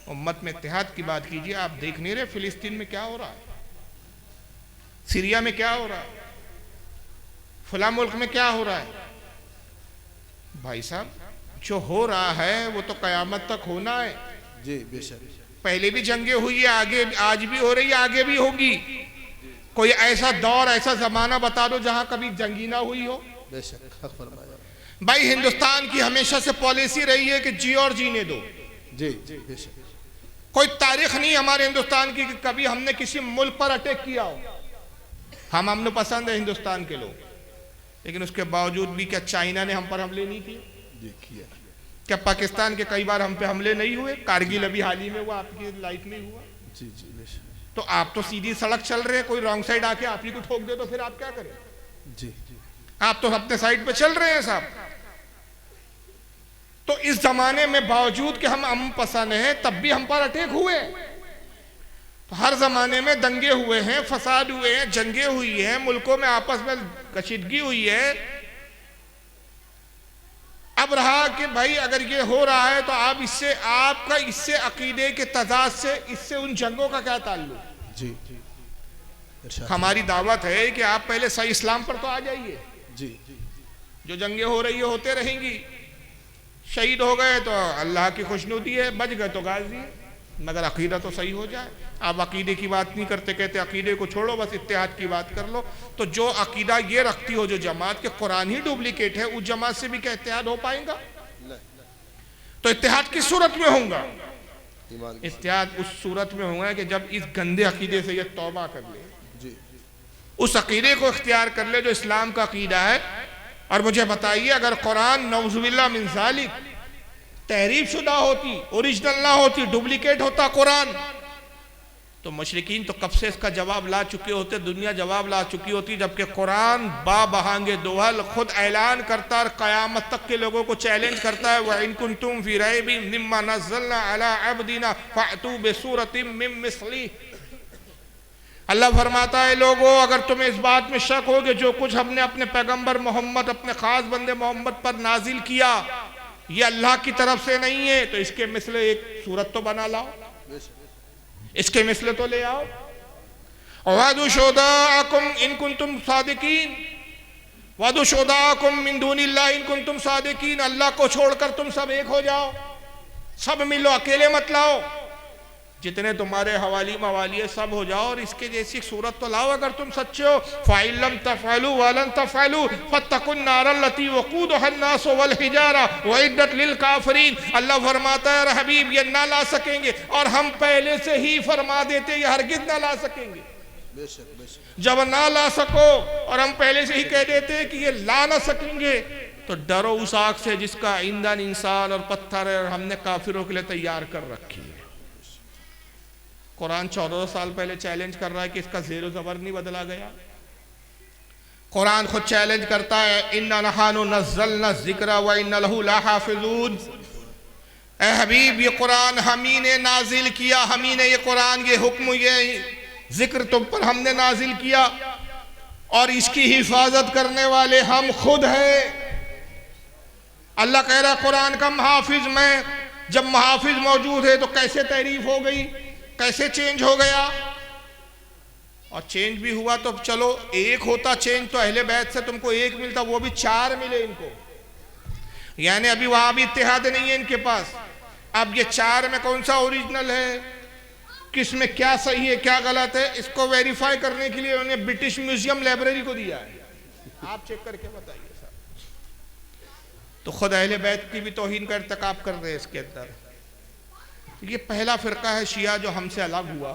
उम्मत में इत्तेहाद की बात कीजिए। आप देख नहीं रहे फिलिस्तीन में क्या हो रहा है, सीरिया में क्या हो रहा है, फला मुल्क में क्या हो रहा है? भाई साहब जो हो रहा है वो तो कयामत तक होना है। जी बेशक। पहले भी जंगें हुई है, आगे आज भी हो रही है, आगे भी होगी। कोई ऐसा दौर, ऐसा जमाना बता दो जहां कभी जंगी ना हुई हो। बेशक हक फरमाया। भाई हिंदुस्तान की हमेशा से पॉलिसी रही है कि जी और जीने दो। जी जी बेशक। कोई तारीख नहीं हमारे हिंदुस्तान की कि कभी हमने किसी मुल्क पर अटैक किया हो। हमने पसंद है हिंदुस्तान के लोग, लेकिन उसके बावजूद भी क्या चाइना ने हम पर हमले नहीं किए? देखिए क्या पाकिस्तान के कई बार हम पे हमले नहीं हुए? कारगिल अभी हाल ही में हुआ, आपकी लाइफ में हुआ। जी जी बेशक। तो आप तो सीधी सड़क चल रहे हैं, कोई रॉन्ग साइड आके आप ही को ठोक दे तो फिर आप क्या करें? जी जी। आप तो अपने साइड पे चल रहे हैं साहब। तो इस जमाने में बावजूद कि हम पसंद हैं, तब भी हम पर अटैक हुए। तो हर जमाने में दंगे हुए हैं, फसाद हुए हैं, जंगे हुई हैं, मुल्कों में आपस में कशीदगी हुई है। अब रहा कि भाई अगर ये हो रहा है तो आप इससे, आपका इससे अकीदे के तजाद से, इससे उन जंगों का क्या ताल्लुक? जी जी। हमारी दावत है कि आप पहले सही इस्लाम पर तो आ जाइए। जी जी। जो जंगे हो रही है होते रहेंगी, शहीद हो गए तो अल्लाह की खुशनुदी है, बच गए तो गाजी है, मगर अकीदा तो सही हो जाए। आप अकीदे की बात नहीं करते, कहते अकीदे को छोड़ो, बस इत्तेहाद की बात कर लो। तो जो अकीदा ये रखती हो जो जमात के कुरान ही डुप्लीकेट है, उस जमात से भी क्या इत्तेहाद हो पाएगा? तो इत्तेहाद किस सूरत में होगा? इत्तेहाद उस सूरत में होगा कि जब इस गंदे अकीदे से ये तौबा कर ले, उस अकीदे को इख्तियार कर ले जो इस्लाम का अकीदा है। और मुझे बताइए, अगर कुरान नौजुबिल्लाह मिन ज़ालिक तहरीफ शुदा होती, ओरिजिनल ना होती, डुप्लीकेट होता कुरान, तो मुशरिकीन तो कब से इसका जवाब ला चुके होते, दुनिया जवाब ला चुकी होती। जबकि कुरान बाबहांगे दोहल खुद ऐलान करता और क़यामत तक के लोगों को चैलेंज करता है, व इन कुंतुम फी रैबिन मिम्मा नज़्ज़लना अला अब्दिना फ़अतू बिसूरतिम मिन मिस्लिही। अल्लाह फरमाता है, लोगों अगर तुम्हें इस बात में शक हो कि जो कुछ हमने अपने पैगंबर मोहम्मद, अपने खास बंदे मोहम्मद पर नाजिल किया ये अल्लाह की तरफ से नहीं है, तो इसके मिसले एक सूरत तो बना लाओ। इसके मिसले तो ले आओ। वादु शुहदाअकुम इन कुंतुम सादिकीन, वादु शुहदाअकुम मिन दूनिल्लाह इन कुंतुम सादिकीन, अल्लाह को छोड़कर तुम सब एक हो जाओ, सब मिलो, अकेले मत लाओ, जितने तुम्हारे हवाली मवाली है सब हो जाओ और इसके जैसी सूरत तो लाओ अगर तुम सच्चे हो। फाइलम तफअलू वलन तफअलू फत्तकुन नारल लती वकूदुहा अन्नास वल हिजारा वइद्दत लिल काफिरीन। अल्लाह फरमाता है हबीब ये ना ला सकेंगे, और हम पहले से ही फरमा देते ये हरगिज ना ला सकेंगे। बेशक बेशक। जब ना ला सको और हम पहले से ही कह देते कि ये ला ना सकेंगे, तो डरो उस आग से जिसका ईंधन इंसान और पत्थर है और हमने काफिरों के लिए तैयार कर रखी है। कुरान 14 साल पहले चैलेंज कर रहा है कि इसका ज़ेरो ज़बर नहीं बदला गया। कुरान खुद चैलेंज करता है इन्ना नहानु नज़्ज़लना ज़िक्रा व इन्ना लहू लहाफ़िज़ून। ए हबीब ये कुरान हम ही ने नाजिल किया, हम ही ने ये कुरान ये हुक्म ये जिक्र तुम पर हमने नाजिल किया और इसकी हिफाजत करने वाले हम खुद हैं। अल्लाह कह रहा कुरान का मुहाफिज मैं, जब मुहाफिज मौजूद है तो कैसे तारीफ हो गई, कैसे चेंज हो गया। और चेंज भी हुआ तो चलो एक होता चेंज तो अहले बैत से तुमको एक मिलता, वो भी 4 मिले इनको, यानी अभी वहां भी इत्तेहाद नहीं है इनके पास। अब ये 4 में कौन सा ओरिजिनल है, किस में क्या सही है क्या गलत है, इसको वेरीफाई करने के लिए उन्होंने ब्रिटिश म्यूजियम लाइब्रेरी को दिया है। आप चेक करके बताइए साहब। तो खुद अहले बैत की भी तौहीन का इर्तिकाब कर रहे हैं इसके अंदर। ये पहला फिरका है शिया जो हमसे अलग हुआ,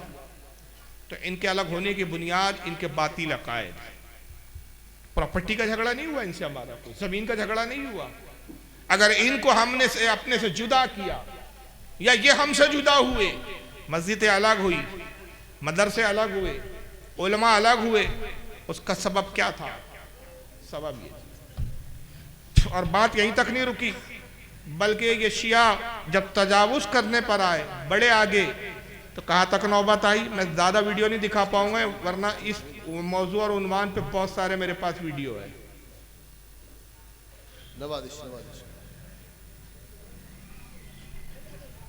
तो इनके अलग होने की बुनियाद इनके बातिल अकायद। प्रॉपर्टी का झगड़ा नहीं हुआ इनसे हमारा, कोई जमीन का झगड़ा नहीं हुआ। अगर इनको हमने से अपने से जुदा किया या ये हमसे जुदा हुए, मस्जिदें अलग हुई, मदरसे अलग हुए, उलमा अलग हुए, उसका सबब क्या था? सबब ये। और बात यहीं तक नहीं रुकी, बल्कि ये शिया जब तजावुज करने पर आए बड़े आगे, तो कहाँ तक नौबत आई। मैं ज़्यादा वीडियो नहीं दिखा पाऊंगा वरना इस मौजू और उन्वान पे बहुत सारे मेरे पास वीडियो है। नवाजिश नवाजिश।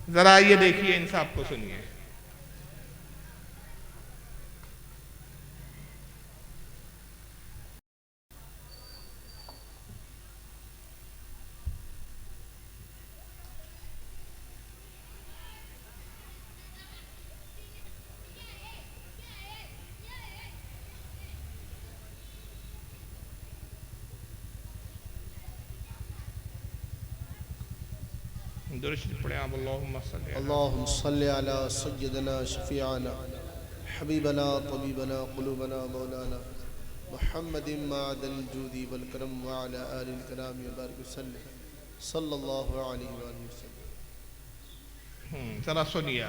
जरा ये देखिए, इन साहब को सुनिए। अल्लाहुम्मा सल्लि अला सय्यदना शफीअना हबीबना तबीबना क़ुलूबना मौलाना मुहम्मदिन माअदल जूदी वल करम व अला आलिल किराम व बारिक वसल्लम सल्लल्लाहु अलैहि वसल्लम। जरा सुनिए,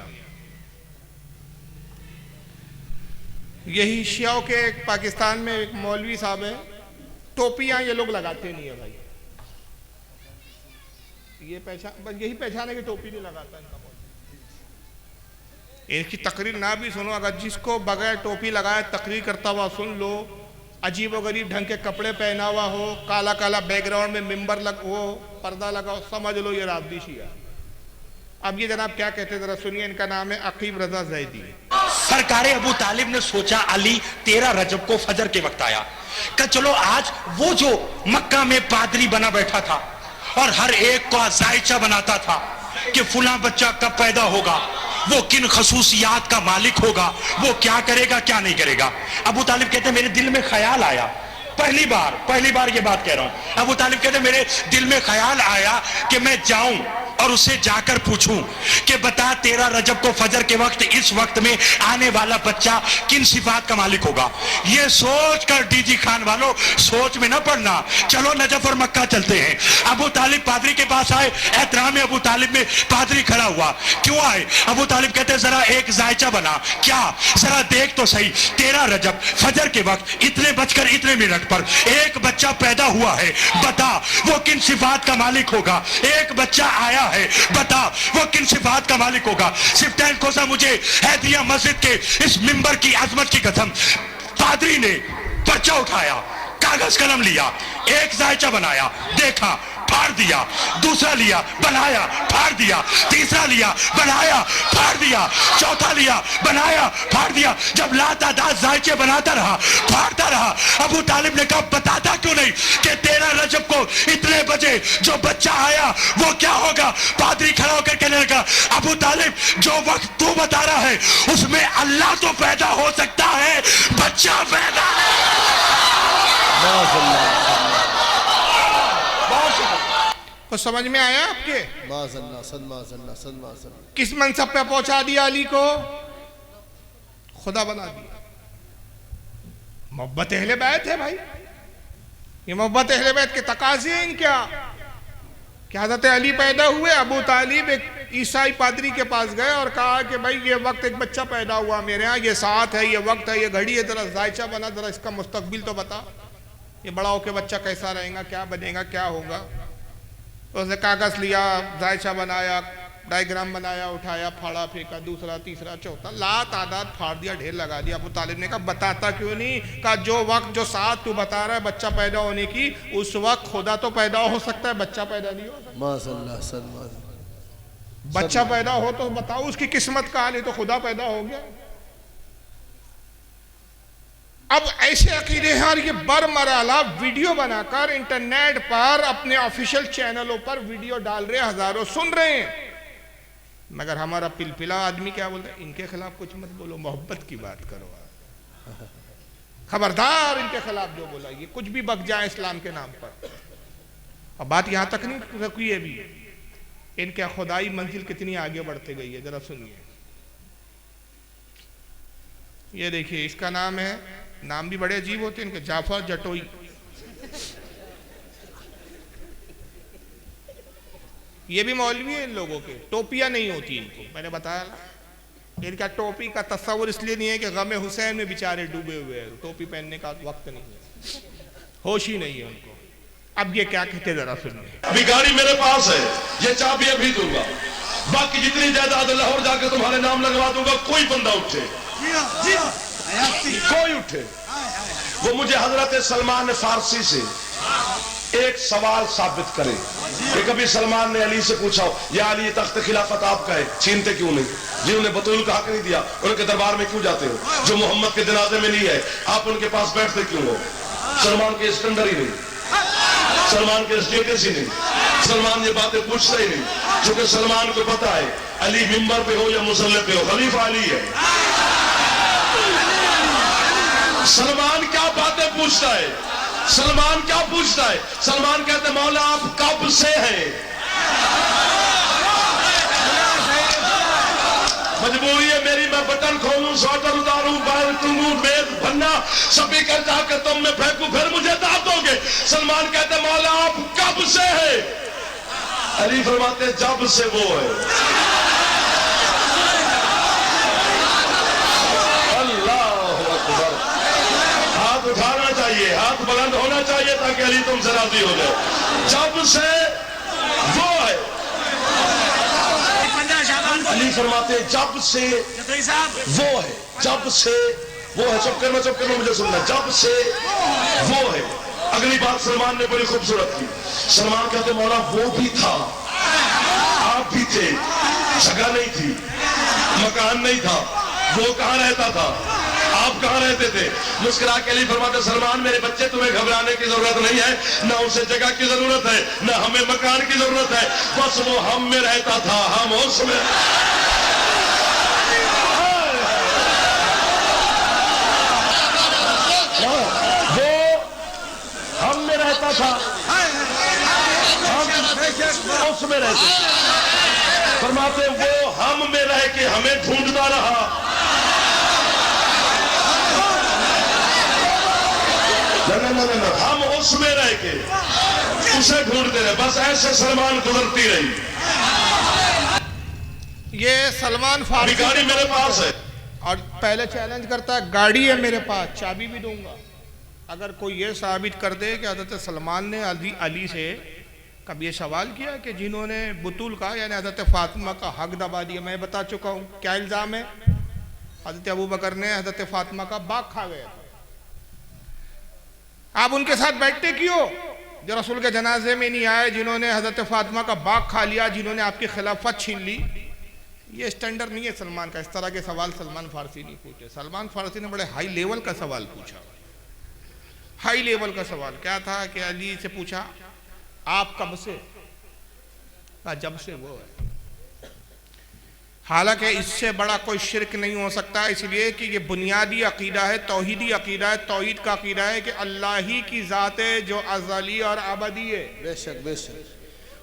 यही शियाओं के एक पाकिस्तान में एक मौलवी साहब है, टोपियां ये लोग लगाते नहीं है भाई, ये पहचान, बस यही पहचाने की टोपी नहीं लगाता इनका मौलवी। इनकी तकरीर ना भी सुनो, अगर जिसको बगैर टोपी लगाए तकरीर करता हुआ सुन लो, अजीब व गरीब ढंग के कपड़े पहना हुआ हो, काला काला बैकग्राउंड में मिंबर हो, पर्दा लगा हो, समझ लो ये रावदी शिया। अब ये जनाब क्या कहते हैं, जरा सुनिए। इनका नाम है अकीब रजा जैदी। सरकारे अबू तालिब ने सोचा अली 13 रजब को फजर के वक्त आया, कि चलो आज वो जो मक्का में पादरी बना बैठा था और हर एक को जायचा बनाता था कि फुला बच्चा कब पैदा होगा, वो किन खसूसियात का मालिक होगा, वो क्या करेगा क्या नहीं करेगा। अबू तालिब कहते मेरे दिल में ख्याल आया, पहली बार ये बात कह रहा हूं। अबू तालिब कहते मेरे दिल में ख्याल आया कि मैं जाऊं और उससे जाकर पूछूं कि बता 13 रजब को फजर के वक्त इस वक्त में आने वाला बच्चा किन सिफात का मालिक होगा। ये सोच कर डीजी खान वालों सोच में ना पड़ना, चलो नजफ और मक्का चलते हैं। अबू तालिब पादरी के पास आए, एहतराम अबू तालिब में पादरी खड़ा हुआ। क्यों आए? अबू तालिब कहते जरा एक जायचा बना, क्या जरा देख तो सही, 13 रजब फजर के वक्त इतने बजकर इतने मिनट पर एक बच्चा पैदा हुआ है, बता वो किन सिफात का मालिक होगा। एक बच्चा आया है, बता वो किन सिफात का मालिक होगा। सिफ्टैन कोसा मुझे हैदरिया मस्जिद के इस मिंबर की अजमत की कसम, पादरी ने पर्चा उठाया, कागज कलम लिया, एक जायचा बनाया, देखा फाड़ दिया, दूसरा लिया बनाया फाड़ दिया, तीसरा लिया बनाया फाड़ दिया, चौथा लिया बनाया फाड़ दिया। जब लातादाद जायचे बनाता रहा, फाड़ता रहा, अबू तालिब ने कहा बताता क्यों नहीं कि 13 रजब को इतने बजे जो बच्चा आया वो क्या होगा। पादरी खड़ा होकर कहने लगा अबू तालिब जो वक्त तू बता रहा है उसमें अल्लाह तो पैदा हो सकता है, बच्चा पैदा तो समझ में आया आपके? माज़अल्लाह सदमा सदमा। किस मनसब पे पहुंचा दिया अली को? खुदा बना दिया। मोहब्बत अहले बैत है भाई, ये मोहब्बत अहले बैत के तकाज़े हैं क्या? क्या हज़रत अली पैदा हुए, अबू तालिब एक ईसाई पादरी के पास गए और कहा कि भाई ये वक्त एक बच्चा पैदा हुआ मेरे यहाँ, ये साथ है, ये वक्त है, ये घड़ी है, जरा जायचा बना, जरा इसका मुस्तकबिल तो बता, ये बड़ा होके बच्चा कैसा रहेगा, क्या बनेगा, क्या होगा। तो उसने कागज लिया, जायचा बनाया, डायग्राम बनाया, उठाया, फाड़ा, फेंका, दूसरा, तीसरा, चौथा, तादाद फाड़ दिया, ढेर लगा दिया। अबू तालिब ने कहा बताता क्यों नहीं? कहा जो वक्त जो साथ तू बता रहा है बच्चा पैदा होने की, उस वक्त खुदा तो पैदा हो सकता है, बच्चा पैदा नहीं हो सकता। माज़अल्लाह सदमा। बच्चा पैदा हो तो बताओ उसकी किस्मत का हाल है, तो खुदा पैदा हो गया। अब ऐसे अकीदे हैं और ये बरमराला वीडियो बनाकर इंटरनेट पर अपने ऑफिशियल चैनलों पर वीडियो डाल रहे हैं, हजारों सुन रहे हैं। मगर हमारा पिलपिला आदमी क्या बोलता है, इनके खिलाफ कुछ मत बोलो, मोहब्बत की बात करो, खबरदार इनके खिलाफ जो बोला ये कुछ भी बक जाए इस्लाम के नाम पर। अब बात यहां तक नहीं रुकी है भी, इनके खुदाई मंजिल कितनी आगे बढ़ते गई है, जरा सुनिए। ये देखिए, इसका नाम है, नाम भी बड़े अजीब होते हैं इनके, जाफर जटोई। ये भी मौलवी है इन लोगों के, टोपियां नहीं होती इनको, मैंने बताया ना। इनका टोपी का तस्वुर इसलिए नहीं है कि गमे हुसैन में बेचारे डूबे हुए हैं, टोपी पहनने का वक्त नहीं है, होश ही नहीं है उनको। अब ये क्या कहते जरा सुनिए। अभी गाड़ी मेरे पास है, ये चाबी अभी दूंगा, बाकी जितनी जायदाद लाहौर जाकर तुम्हारे नाम लगवा दूंगा। कोई बंदा उठे, कोई उठे, वो मुझे हजरत सलमान फारसी से एक सवाल साबित करे कि कभी सलमान ने अली से पूछा हो या अली तख्त खिलाफत आपका है, छीनते क्यों नहीं? जिन्होंने बतूल का हक नहीं दिया उनके दरबार में क्यों जाते हो? जो मोहम्मद के जनाजे में नहीं है आप उनके पास बैठते क्यों हो? सलमान के स्टैंडर ही नहीं, सलमान के स्टेटस ही नहीं, सलमान ये बातें पूछता ही नहीं, क्योंकि सलमान को पता है अली मिंबर पे हो या मुसल्ले पे हो, खलीफा अली है। सलमान क्या बातें पूछता है, सलमान क्या पूछता है? सलमान कहते मौला आप कब से हैं? मजबूरी है मेरी, मैं बटन खोलूं, स्वेटर उतारूं, बाहर टूंगूं, मेज भन्ना सभी कर जाकर तुम में फेंकूं, फिर मुझे दाद दोगे। सलमान कहते मौला आप कब से हैं? अली फरमाते जब से वो है। अल्लाह अकबर। हाथ उठाना चाहिए, हाथ बुलंद होना चाहिए ताकि अली तुमसे राजी हो जाए। जब से वो है, अली फरमाते जब से वो है, जब से वो है। चुप करना मुझे सुनना। जब से वो है। अगली बात सलमान ने बड़ी खूबसूरत की। सलमान कहते मौला वो भी था, आप भी थे, जगह नहीं थी, मकान नहीं था, वो कहां रहता था, आप कहां रहते थे? मुस्कुरा के अली फरमाते सलमान मेरे बच्चे तुम्हें घबराने की जरूरत नहीं है, ना उसे जगह की जरूरत है, ना हमें मकान की जरूरत है, बस वो हम में रहता था, हम उसमें। वो हम में रहता था, हम उसमें रहते थे। फरमाते वो हम में रह के हमें ढूंढता रहा। ना, हम उसमें रह के उसे ढूंढते रहे। बस ऐसे सलमान गुजरती रही। ये सलमान फारसी गाड़ी मेरे पास है और पहले चैलेंज करता है गाड़ी है मेरे पास, चाबी भी दूंगा। अगर कोई ये साबित कर दे कि हज़रत सलमान ने अली से कभी ये सवाल किया कि जिन्होंने बुतूल का यानी हज़रत फातिमा का हक दबा दिया, मैं बता चुका हूँ क्या इल्ज़ाम है। हज़रत अबू बकर ने हज़रत फातिमा का बाग खा गया, आप उनके साथ बैठते क्यों? जो रसूल के जनाजे में नहीं आए, जिन्होंने हज़रत फातिमा का बाग खा लिया, जिन्होंने आपकी खिलाफत छीन ली, ये स्टैंडर्ड नहीं है सलमान का। इस तरह के सवाल सलमान फारसी नहीं पूछे। सलमान फारसी ने बड़े हाई लेवल का सवाल पूछा। हाई लेवल का सवाल क्या था कि अली से पूछा आप कब से? कहा जब से वो है। हालांकि इससे बड़ा कोई शिरक नहीं हो सकता, इसलिए कि ये बुनियादी अकीदा है, तौहीदी अकीदा है। तौहीद का अकीदा है कि अल्लाह ही की ज़ात है जो अज़ली और अबदी है। बेशक बेशक,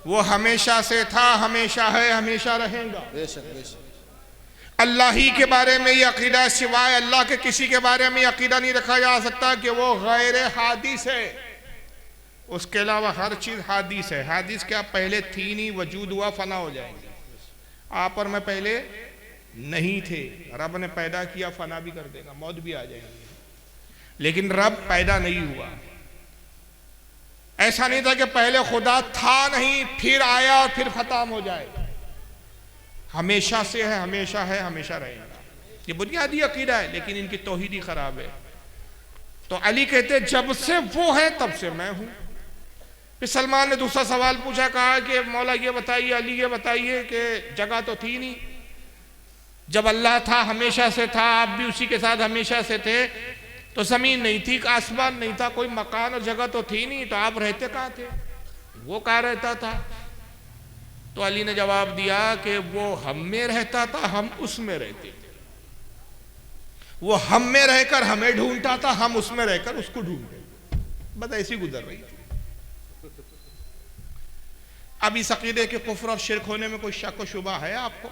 वो हमेशा से था, हमेशा है, हमेशा रहेगा। बेशक बेशक। अल्लाह ही के बारे में ये अकीदा है, सिवाय अल्लाह के किसी के बारे में ये अकीदा नहीं रखा जा सकता कि वो गैर हादिस है। उसके अलावा हर चीज़ हादिस है। हादिस क्या? पहले थी नहीं, वजूद हुआ, फना हो जाएंगे। आप और मैं पहले नहीं थे, रब ने पैदा किया, फना भी कर देगा, मौत भी आ जाएगी। लेकिन रब पैदा नहीं हुआ। ऐसा नहीं था कि पहले खुदा था नहीं, फिर आया और फिर खत्म हो जाए। हमेशा से है, हमेशा है, हमेशा रहेगा। ये बुनियादी अकीदा है, लेकिन इनकी तौहीदी खराब है। तो अली कहते जब से वो है तब से मैं हूं। फिर सलमान ने दूसरा सवाल पूछा, कहा कि मौला ये बताइए, अली ये बताइए कि जगह तो थी नहीं, जब अल्लाह था, हमेशा से था, आप भी उसी के साथ हमेशा से थे, तो ज़मीन नहीं थी, आसमान नहीं था, कोई मकान और जगह तो थी नहीं, तो आप रहते कहाँ थे? वो कहाँ रहता था? तो अली ने जवाब दिया कि वो हम में रहता था, हम उसमें रहते थे। वो हम में रहकर हमें ढूंढता था, हम उसमें रहकर उसको ढूंढते थे। बस ऐसी गुजर रही थी। अब इस अकीदे के कुफ्र और शिरक होने में कोई शक व शुबा है आपको?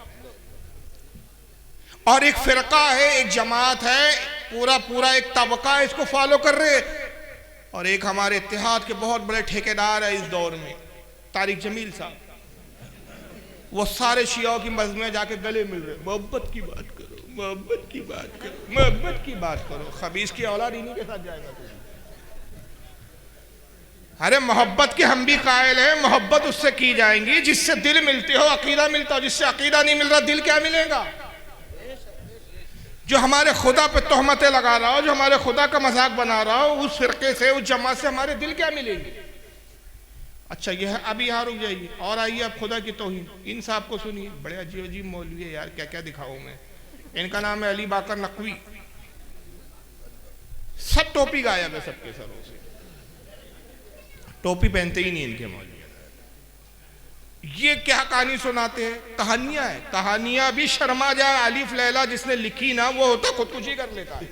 और एक फिरका है, एक जमात है, पूरा पूरा एक तबका है, इसको फॉलो कर रहे। और एक हमारे इत्तेहाद के बहुत बड़े ठेकेदार है इस दौर में, तारिक जमील साहब। वो सारे शियाओं की मस्जिद में जाके गले मिल रहे, मोहब्बत की बात करो, मोहब्बत की बात करो, मोहब्बत की बात करो। खबीस की औलाद इन्हीं के साथ जाएगा। अरे मोहब्बत के हम भी कायल हैं, मोहब्बत उससे की जाएंगी जिससे दिल मिलते हो, अकीदा मिलता हो। जिससे अकीदा नहीं मिल रहा, दिल क्या मिलेगा? जो हमारे खुदा पे तोहमतें लगा रहा हो, जो हमारे खुदा का मजाक बना रहा हो, उस फिरके से, उस जमात से हमारे दिल क्या मिलेंगे? अच्छा ये है, अभी यहाँ रुक जाइए और आइए अब खुदा की तौहीन। इन साहब को सुनिए, बड़े अजीब अजीब मौलवी है यार, क्या क्या दिखाऊं मैं। इनका नाम है अली बाकर नकवी। सब टोपी गायब है सबके सरों से, टोपी पहनते ही नहीं इनके मौलवी। ये क्या कहानी सुनाते हैं? कहानियां है, कहानियां भी शर्मा जाए। अलिफ लैला जिसने लिखी ना, वो होता खुदकुशी कर लेता है।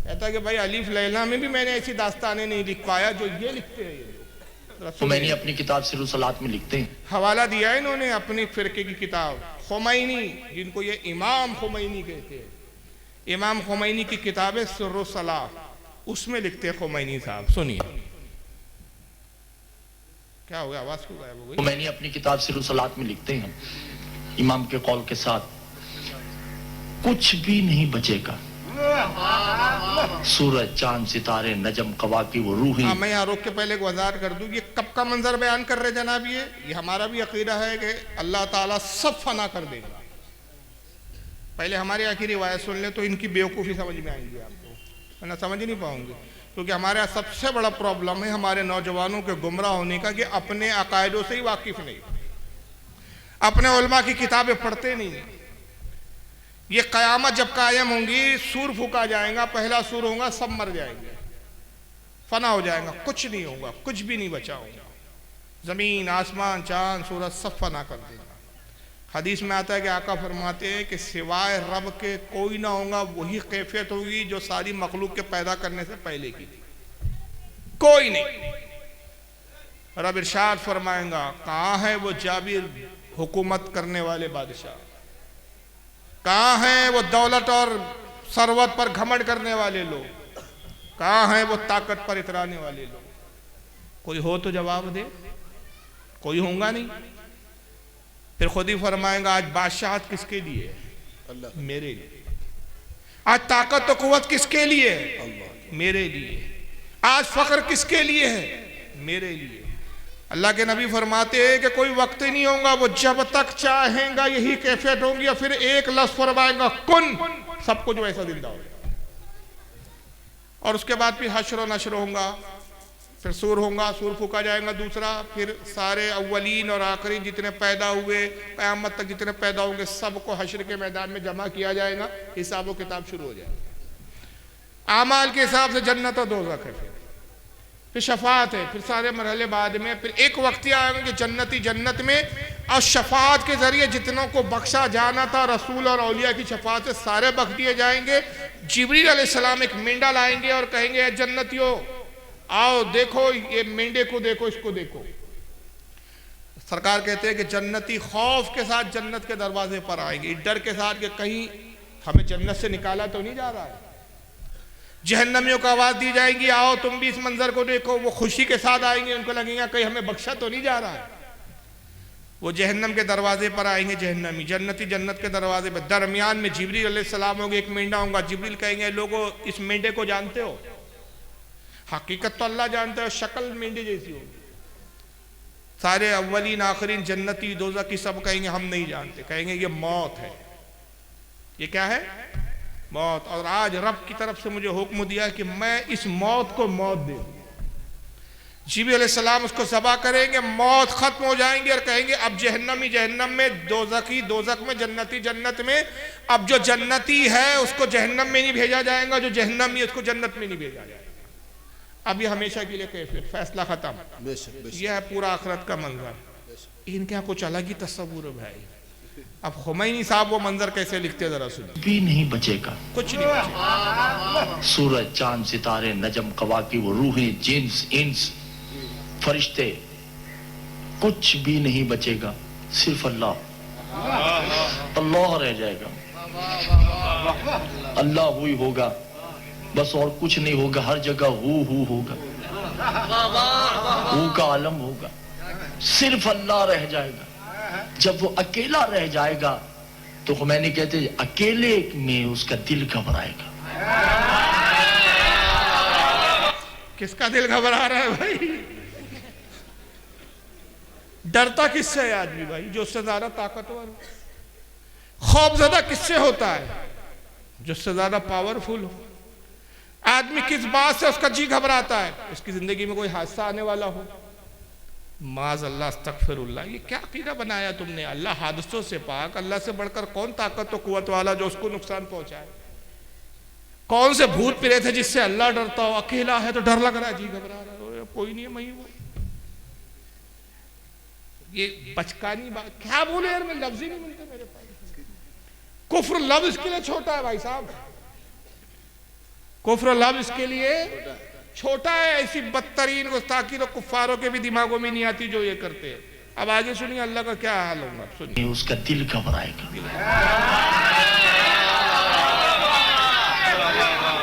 कहता कि भाई अलिफ लैला में भी मैंने ऐसी दास्तानें नहीं लिख पाया जो ये लिखते हैं ये लोग। मैंने अपनी किताब सिर सलात में लिखते हैं, हवाला दिया है इन्होंने अपनी फिरके की किताब, खुमैनी, जिनको ये इमाम खुमैनी कहते हैं। इमाम खुमैनी की किताब है सिर्र सलात, उसमें लिखते हैं खुमैनी साहब। सुनिए क्या हो गया, आवाज क्यों गायब हो गई? मैंने अपनी किताब सिर सलात में लिखते हैं, इमाम के कौल के साथ कुछ भी नहीं बचेगा। सूरज, चांद, सितारे, नजम, कवाकी, वो रूही। मैं यहाँ रोक के पहले एक वजाहत कर दूं, ये कब का मंजर बयान कर रहे जनाब? ये हमारा भी अकीदा है कि अल्लाह ताला सब फना कर देगा। पहले हमारे यहाँ की रिवायत सुन ले तो इनकी बेवकूफ़ी समझ में आएंगी आपको, वरना समझ ही नहीं पाओगे। क्योंकि हमारे यहाँ सबसे बड़ा प्रॉब्लम है हमारे नौजवानों के गुमराह होने का कि अपने अकायदों से ही वाकिफ नहीं, अपने उलमा की किताबें पढ़ते नहीं। ये क़यामत जब कायम होंगी, सूर फूका जाएगा, पहला सूर होगा, सब मर जाएंगे, फना हो जाएगा, कुछ नहीं होगा, कुछ भी नहीं बचा होगा। ज़मीन, आसमान, चांद, सूरज सब फना कर देगा। हदीस में आता है कि आका फरमाते हैं कि सिवाय रब के कोई ना होगा, वही कैफियत होगी जो सारी मखलूक के पैदा करने से पहले की थी, कोई नहीं। रब इरशाद फरमाएगा, कहाँ है वो जाबिर हुकूमत करने वाले बादशाह? कहाँ हैं वो दौलत और सरवत पर घमंड करने वाले लोग? कहाँ हैं वो ताकत पर इतराने वाले लोग? कोई हो तो जवाब दे, कोई होगा नहीं। फिर खुद ही फरमाएगा, आज बादशाहत किसके लिए है? अल्लाह। मेरे लिए। आज ताकत तो कुव्वत किसके लिए है? अल्लाह। मेरे लिए। आज फख्र किसके लिए है? मेरे लिए। अल्लाह के नबी फरमाते हैं कि कोई वक्त ही नहीं होगा, वो जब तक चाहेगा यही कैफियत होंगी, और फिर एक लफ्ज़ फरमाएगा कुन, सब कुछ वैसा जिंदा होगा। और उसके बाद फिर हश्र और नश्र होगा, फिर सूर होगा, सूर फूका जाएगा दूसरा, फिर सारे अव्वलीन और आखिरीन जितने पैदा हुए क़यामत तक जितने पैदा होंगे सबको हश्र के मैदान में जमा किया जाएगा, हिसाब व किताब शुरू हो जाएगा। आमाल के हिसाब से जन्नत और दोज़ख है, फिर शफात है, फिर सारे मरहले बाद में, फिर एक वक्त आएंगे जन्नती जन्नत में, और शफात के ज़रिए जितनों को बख्शा जाना था रसूल और औलिया की शफात से सारे बख्श दिए जाएंगे। जिब्रील अलैहिस्सलाम एक मेंढा लाएंगे और कहेंगे ए जन्नतियों आओ देखो ये मेंढे को देखो, इसको देखो। सरकार कहते हैं कि जन्नती खौफ के साथ जन्नत के दरवाजे पर आएंगे, डर के साथ कि कहीं हमें जन्नत से निकाला तो नहीं जा रहा है। जहन्नमियों को आवाज़ दी जाएगी आओ तुम भी इस मंजर को देखो, वो खुशी के साथ आएंगे, उनको लगेगा कहीं हमें बख्शा तो नहीं जा रहा है। वो जहन्नम के दरवाजे पर आएंगे जहन्नमी, जन्नती जन्नत के दरवाजे पर। दरमियान में जिब्रील अलैहिस्सलाम होंगे, एक मेंढा होगा। जिब्रील कहेंगे लोगों इस मेंढे को जानते हो? हकीकत तो अल्लाह जानता है, शक्ल मेंढे जैसी होगी। सारे अव्वलीन आखिरीन जन्नती दोज़खी सब कहेंगे हम नहीं जानते, कहेंगे ये मौत है। ये क्या है? मौत। और आज रब की तरफ से मुझे हुक्म दिया कि मैं इस मौत को मौत दे दूं। जिब्रील अलैहिस्सलाम उसको ज़बा करेंगे, मौत खत्म हो जाएंगे और कहेंगे अब जहन्नमी जहन्नम में, दोज़खी दोज़ख में, जन्नती जन्नत में। अब जो जन्नती है उसको जहन्नम में नहीं भेजा जाएगा, जो जहन्नमी है उसको जन्नत में नहीं भेजा जाएगा। अब ये हमेशा के लिए कैफियत, फैसला खत्म। यह है पूरा आखिरत का मंजर। इनके यहाँ कुछ अलग ही तस्वुर है भाई। अब खुमैनी साहब वो मंजर कैसे लिखते जरा सुनिए। भी नहीं बचेगा, कुछ नहीं बचेगा। सूरज चांद सितारे नजम कवाकिब वो रूहें जिन्स इंस फरिश्ते कुछ भी नहीं बचेगा, सिर्फ अल्लाह। अल्लाह रह जाएगा, अल्लाह हुई होगा बस, और कुछ नहीं होगा। हर जगह हु होगा, हु का आलम होगा, सिर्फ अल्लाह रह जाएगा। जब वो अकेला रह जाएगा तो खुमैनी कहते हैं अकेले में उसका दिल घबराएगा। किसका दिल घबरा रहा है भाई? डरता किससे है आदमी भाई? जो उससे ज्यादा ताकतवर हो। खौफजदा किससे होता है? जो उससे ज्यादा पावरफुल हो। आदमी किस बात से उसका जी घबराता है? उसकी जिंदगी में कोई हादसा आने वाला हो। माज अल्लाह अस्तगफिरुल्लाह। ये क्या अकीदा बनाया तुमने? अल्लाह हादसों से पाक, अल्लाह से बढ़कर कौन ताकत और कुव्वत वाला जो उसको नुकसान पहुंचाए? कौन से भूत प्रेत है जिससे अल्लाह डरता हो? अकेला है तो डर लग रहा है, जी घबरा रहा है, कोई नहीं है मैं ही हूं। ये बचकानी बात क्या बोले यार, मैं लफ्ज ही नहीं मिलते मेरे पास। कुफ्र लफ्ज इसके लिए छोटा है भाई साहब, कुफ्र लफ्ज इसके लिए छोटा है। ऐसी बदतरीन गुस्ताखी तो कुफ्फारों के भी दिमागों में नहीं आती जो ये करते हैं। अब आगे सुनिए अल्लाह का क्या हाल होगा, सुनिए। उसका दिल घबराएगा।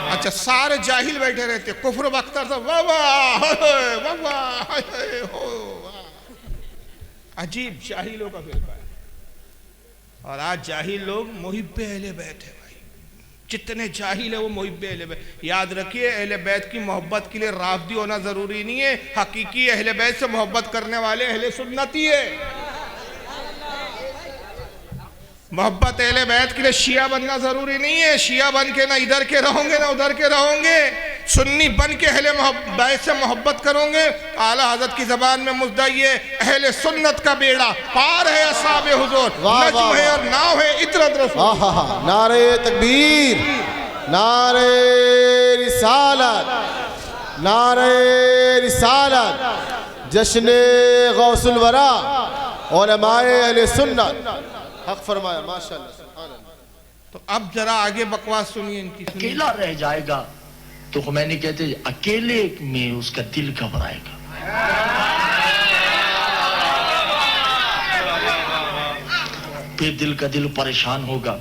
अच्छा, सारे जाहिल बैठे रहते, कुफ्र बख्तर सब वाह वाह वाह वाह हो। अजीब जाहिलों का फिरका है। और आज जाहिल लोग मुहिब्बे अहले बैत है भाई। जितने जाहिल है वो मुहिब्बे अहले बैत। याद रखिए अहले बैत की मोहब्बत के लिए राफदी होना जरूरी नहीं है। हकीकी अहले बैत से मोहब्बत करने वाले अहले सुन्नती है। मोहब्बत अहले बैत के लिए शिया बनना जरूरी नहीं है। शिया बन के ना इधर के रहोगे ना उधर के रहोगे। सुन्नी बन के अहले बैत से मोहब्बत करोगे। आला हजरत की जबान में मुद्दाइए अहले सुन्नत का बेड़ा पार है। असहाबे हुजूर नज्म है और नाव है इतरत रसूल। नारे तकबीर, नारे रिसालत, नारे रिसालत, जश्न गौसुल वरा, उलमाए अहले सुन्नत। हक फरमाया, माशाअल्लाह, सुभान अल्लाह। तो अब जरा आगे बकवास सुनिए इनकी। अकेला रह जाएगा तो खुमैनी कहते हैं अकेले में उसका दिल घबराएगा। फिर दिल का दिल परेशान होगा,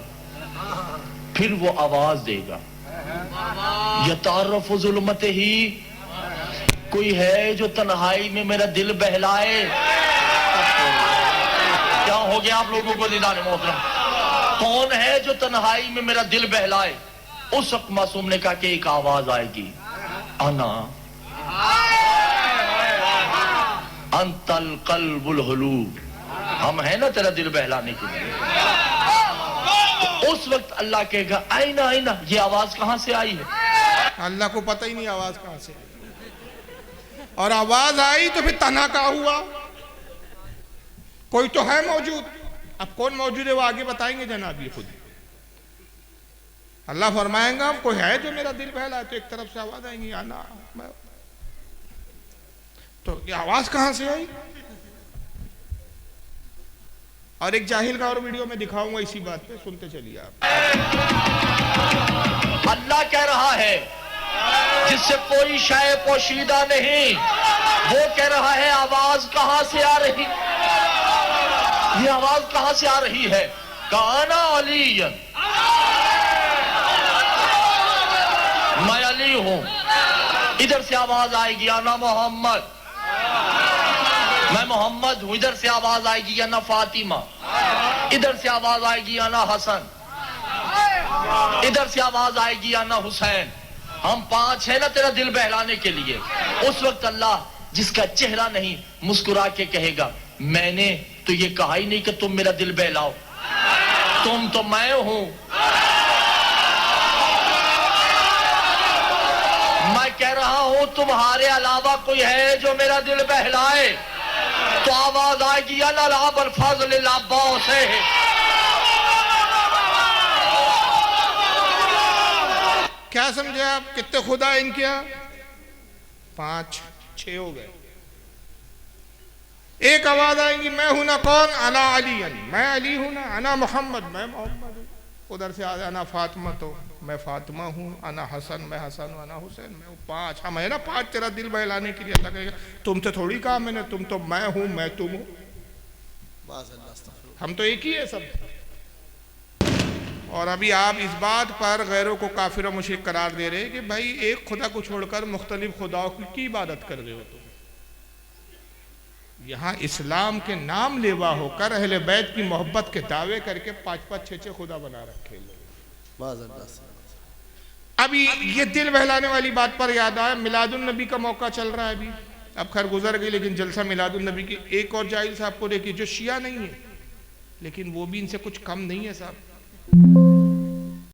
फिर वो आवाज देगा यतारफ जुल्मत ही, कोई है जो तन्हाई में मेरा दिल बहलाए। क्या हो गया आप लोगों को दीदार मोहतरम? कौन है जो तन्हाई में मेरा दिल बहलाए? उस वक्त मासूम ने कहा कि एक आवाज आएगी, अना अंतल कल्बुल हुलूब, हम है ना तेरा दिल बहलाने के लिए। तो उस वक्त अल्लाह कहेगा आईना आईना, ये आवाज कहां से आई है? अल्लाह को पता ही नहीं आवाज कहां से। और आवाज आई तो फिर तना का हुआ, कोई तो है मौजूद। अब कौन मौजूद है वो आगे बताएंगे जनाब ये खुद। अल्लाह फरमाएंगा कोई है जो मेरा दिल बहला है, तो एक तरफ से आवाज आएंगी आना, तो ये आवाज कहां से आई? और एक जाहिल का और वीडियो में दिखाऊंगा इसी बात पे, सुनते चलिए आप। अल्लाह कह रहा है जिससे कोई शय पोशीदा नहीं, वो कह रहा है आवाज कहां से आ रही, ये आवाज कहां से आ रही है? काना अलीयन, मैं अली हूं। इधर से आवाज आएगी आना मोहम्मद, मैं मोहम्मद हूं। इधर से आवाज आएगी आना फातिमा, इधर से आवाज आएगी आना हसन, इधर से आवाज आएगी आना हुसैन। हम पांच हैं ना तेरा दिल बहलाने के लिए। उस वक्त अल्लाह जिसका चेहरा नहीं मुस्कुरा के कहेगा मैंने तो ये कहा ही नहीं कि तुम मेरा दिल बहलाओ, तुम तो मैं हूं। मैं कह रहा हूं तुम्हारे अलावा कोई है जो मेरा दिल बहलाए, तो आवाज आएगी अल्लाह बल फज़ल से। क्या समझे आप? कितने खुदा है इनके यहाँ? 5 6 हो गए। एक आवाज आएगी मैं हूं ना कौन, अना अली, मैं अली हूं ना, अना मोहम्मद, मैं मोहम्मद हूं। उधर से अना फातिमा, तो मैं फातिमा हूं, अना हसन, मैं हसन हूं, अना हुसैन, मैं हूं। 5 हम है ना 5 तेरा दिल बहलाने के लिए। अल्लाह कहेगा तुमसे थोड़ी कहा मैंने, तुम तो मैं हूं, मैं तुम हूं, हम तो एक ही है सब। और अभी आप इस बात पर गैरों को काफिर और मुशरिक करार दे रहे हैं कि भाई एक खुदा को छोड़कर मुख्तलिफ खुदाओं की इबादत कर रहे हो तुम। यहाँ इस्लाम के नाम लेवा होकर अहले बैत की मोहब्बत के दावे करके 5-5 6-6 खुदा बना रखे लोग। अभी ये दिल बहलाने वाली बात पर याद आया, मिलादुन नबी का मौका चल रहा है अभी, अब खैर गुजर गई, लेकिन जलसा मिलादुन नबी की एक और जाहिल साहब को देखिए जो शिया नहीं है, लेकिन वो भी इनसे कुछ कम नहीं है साहब।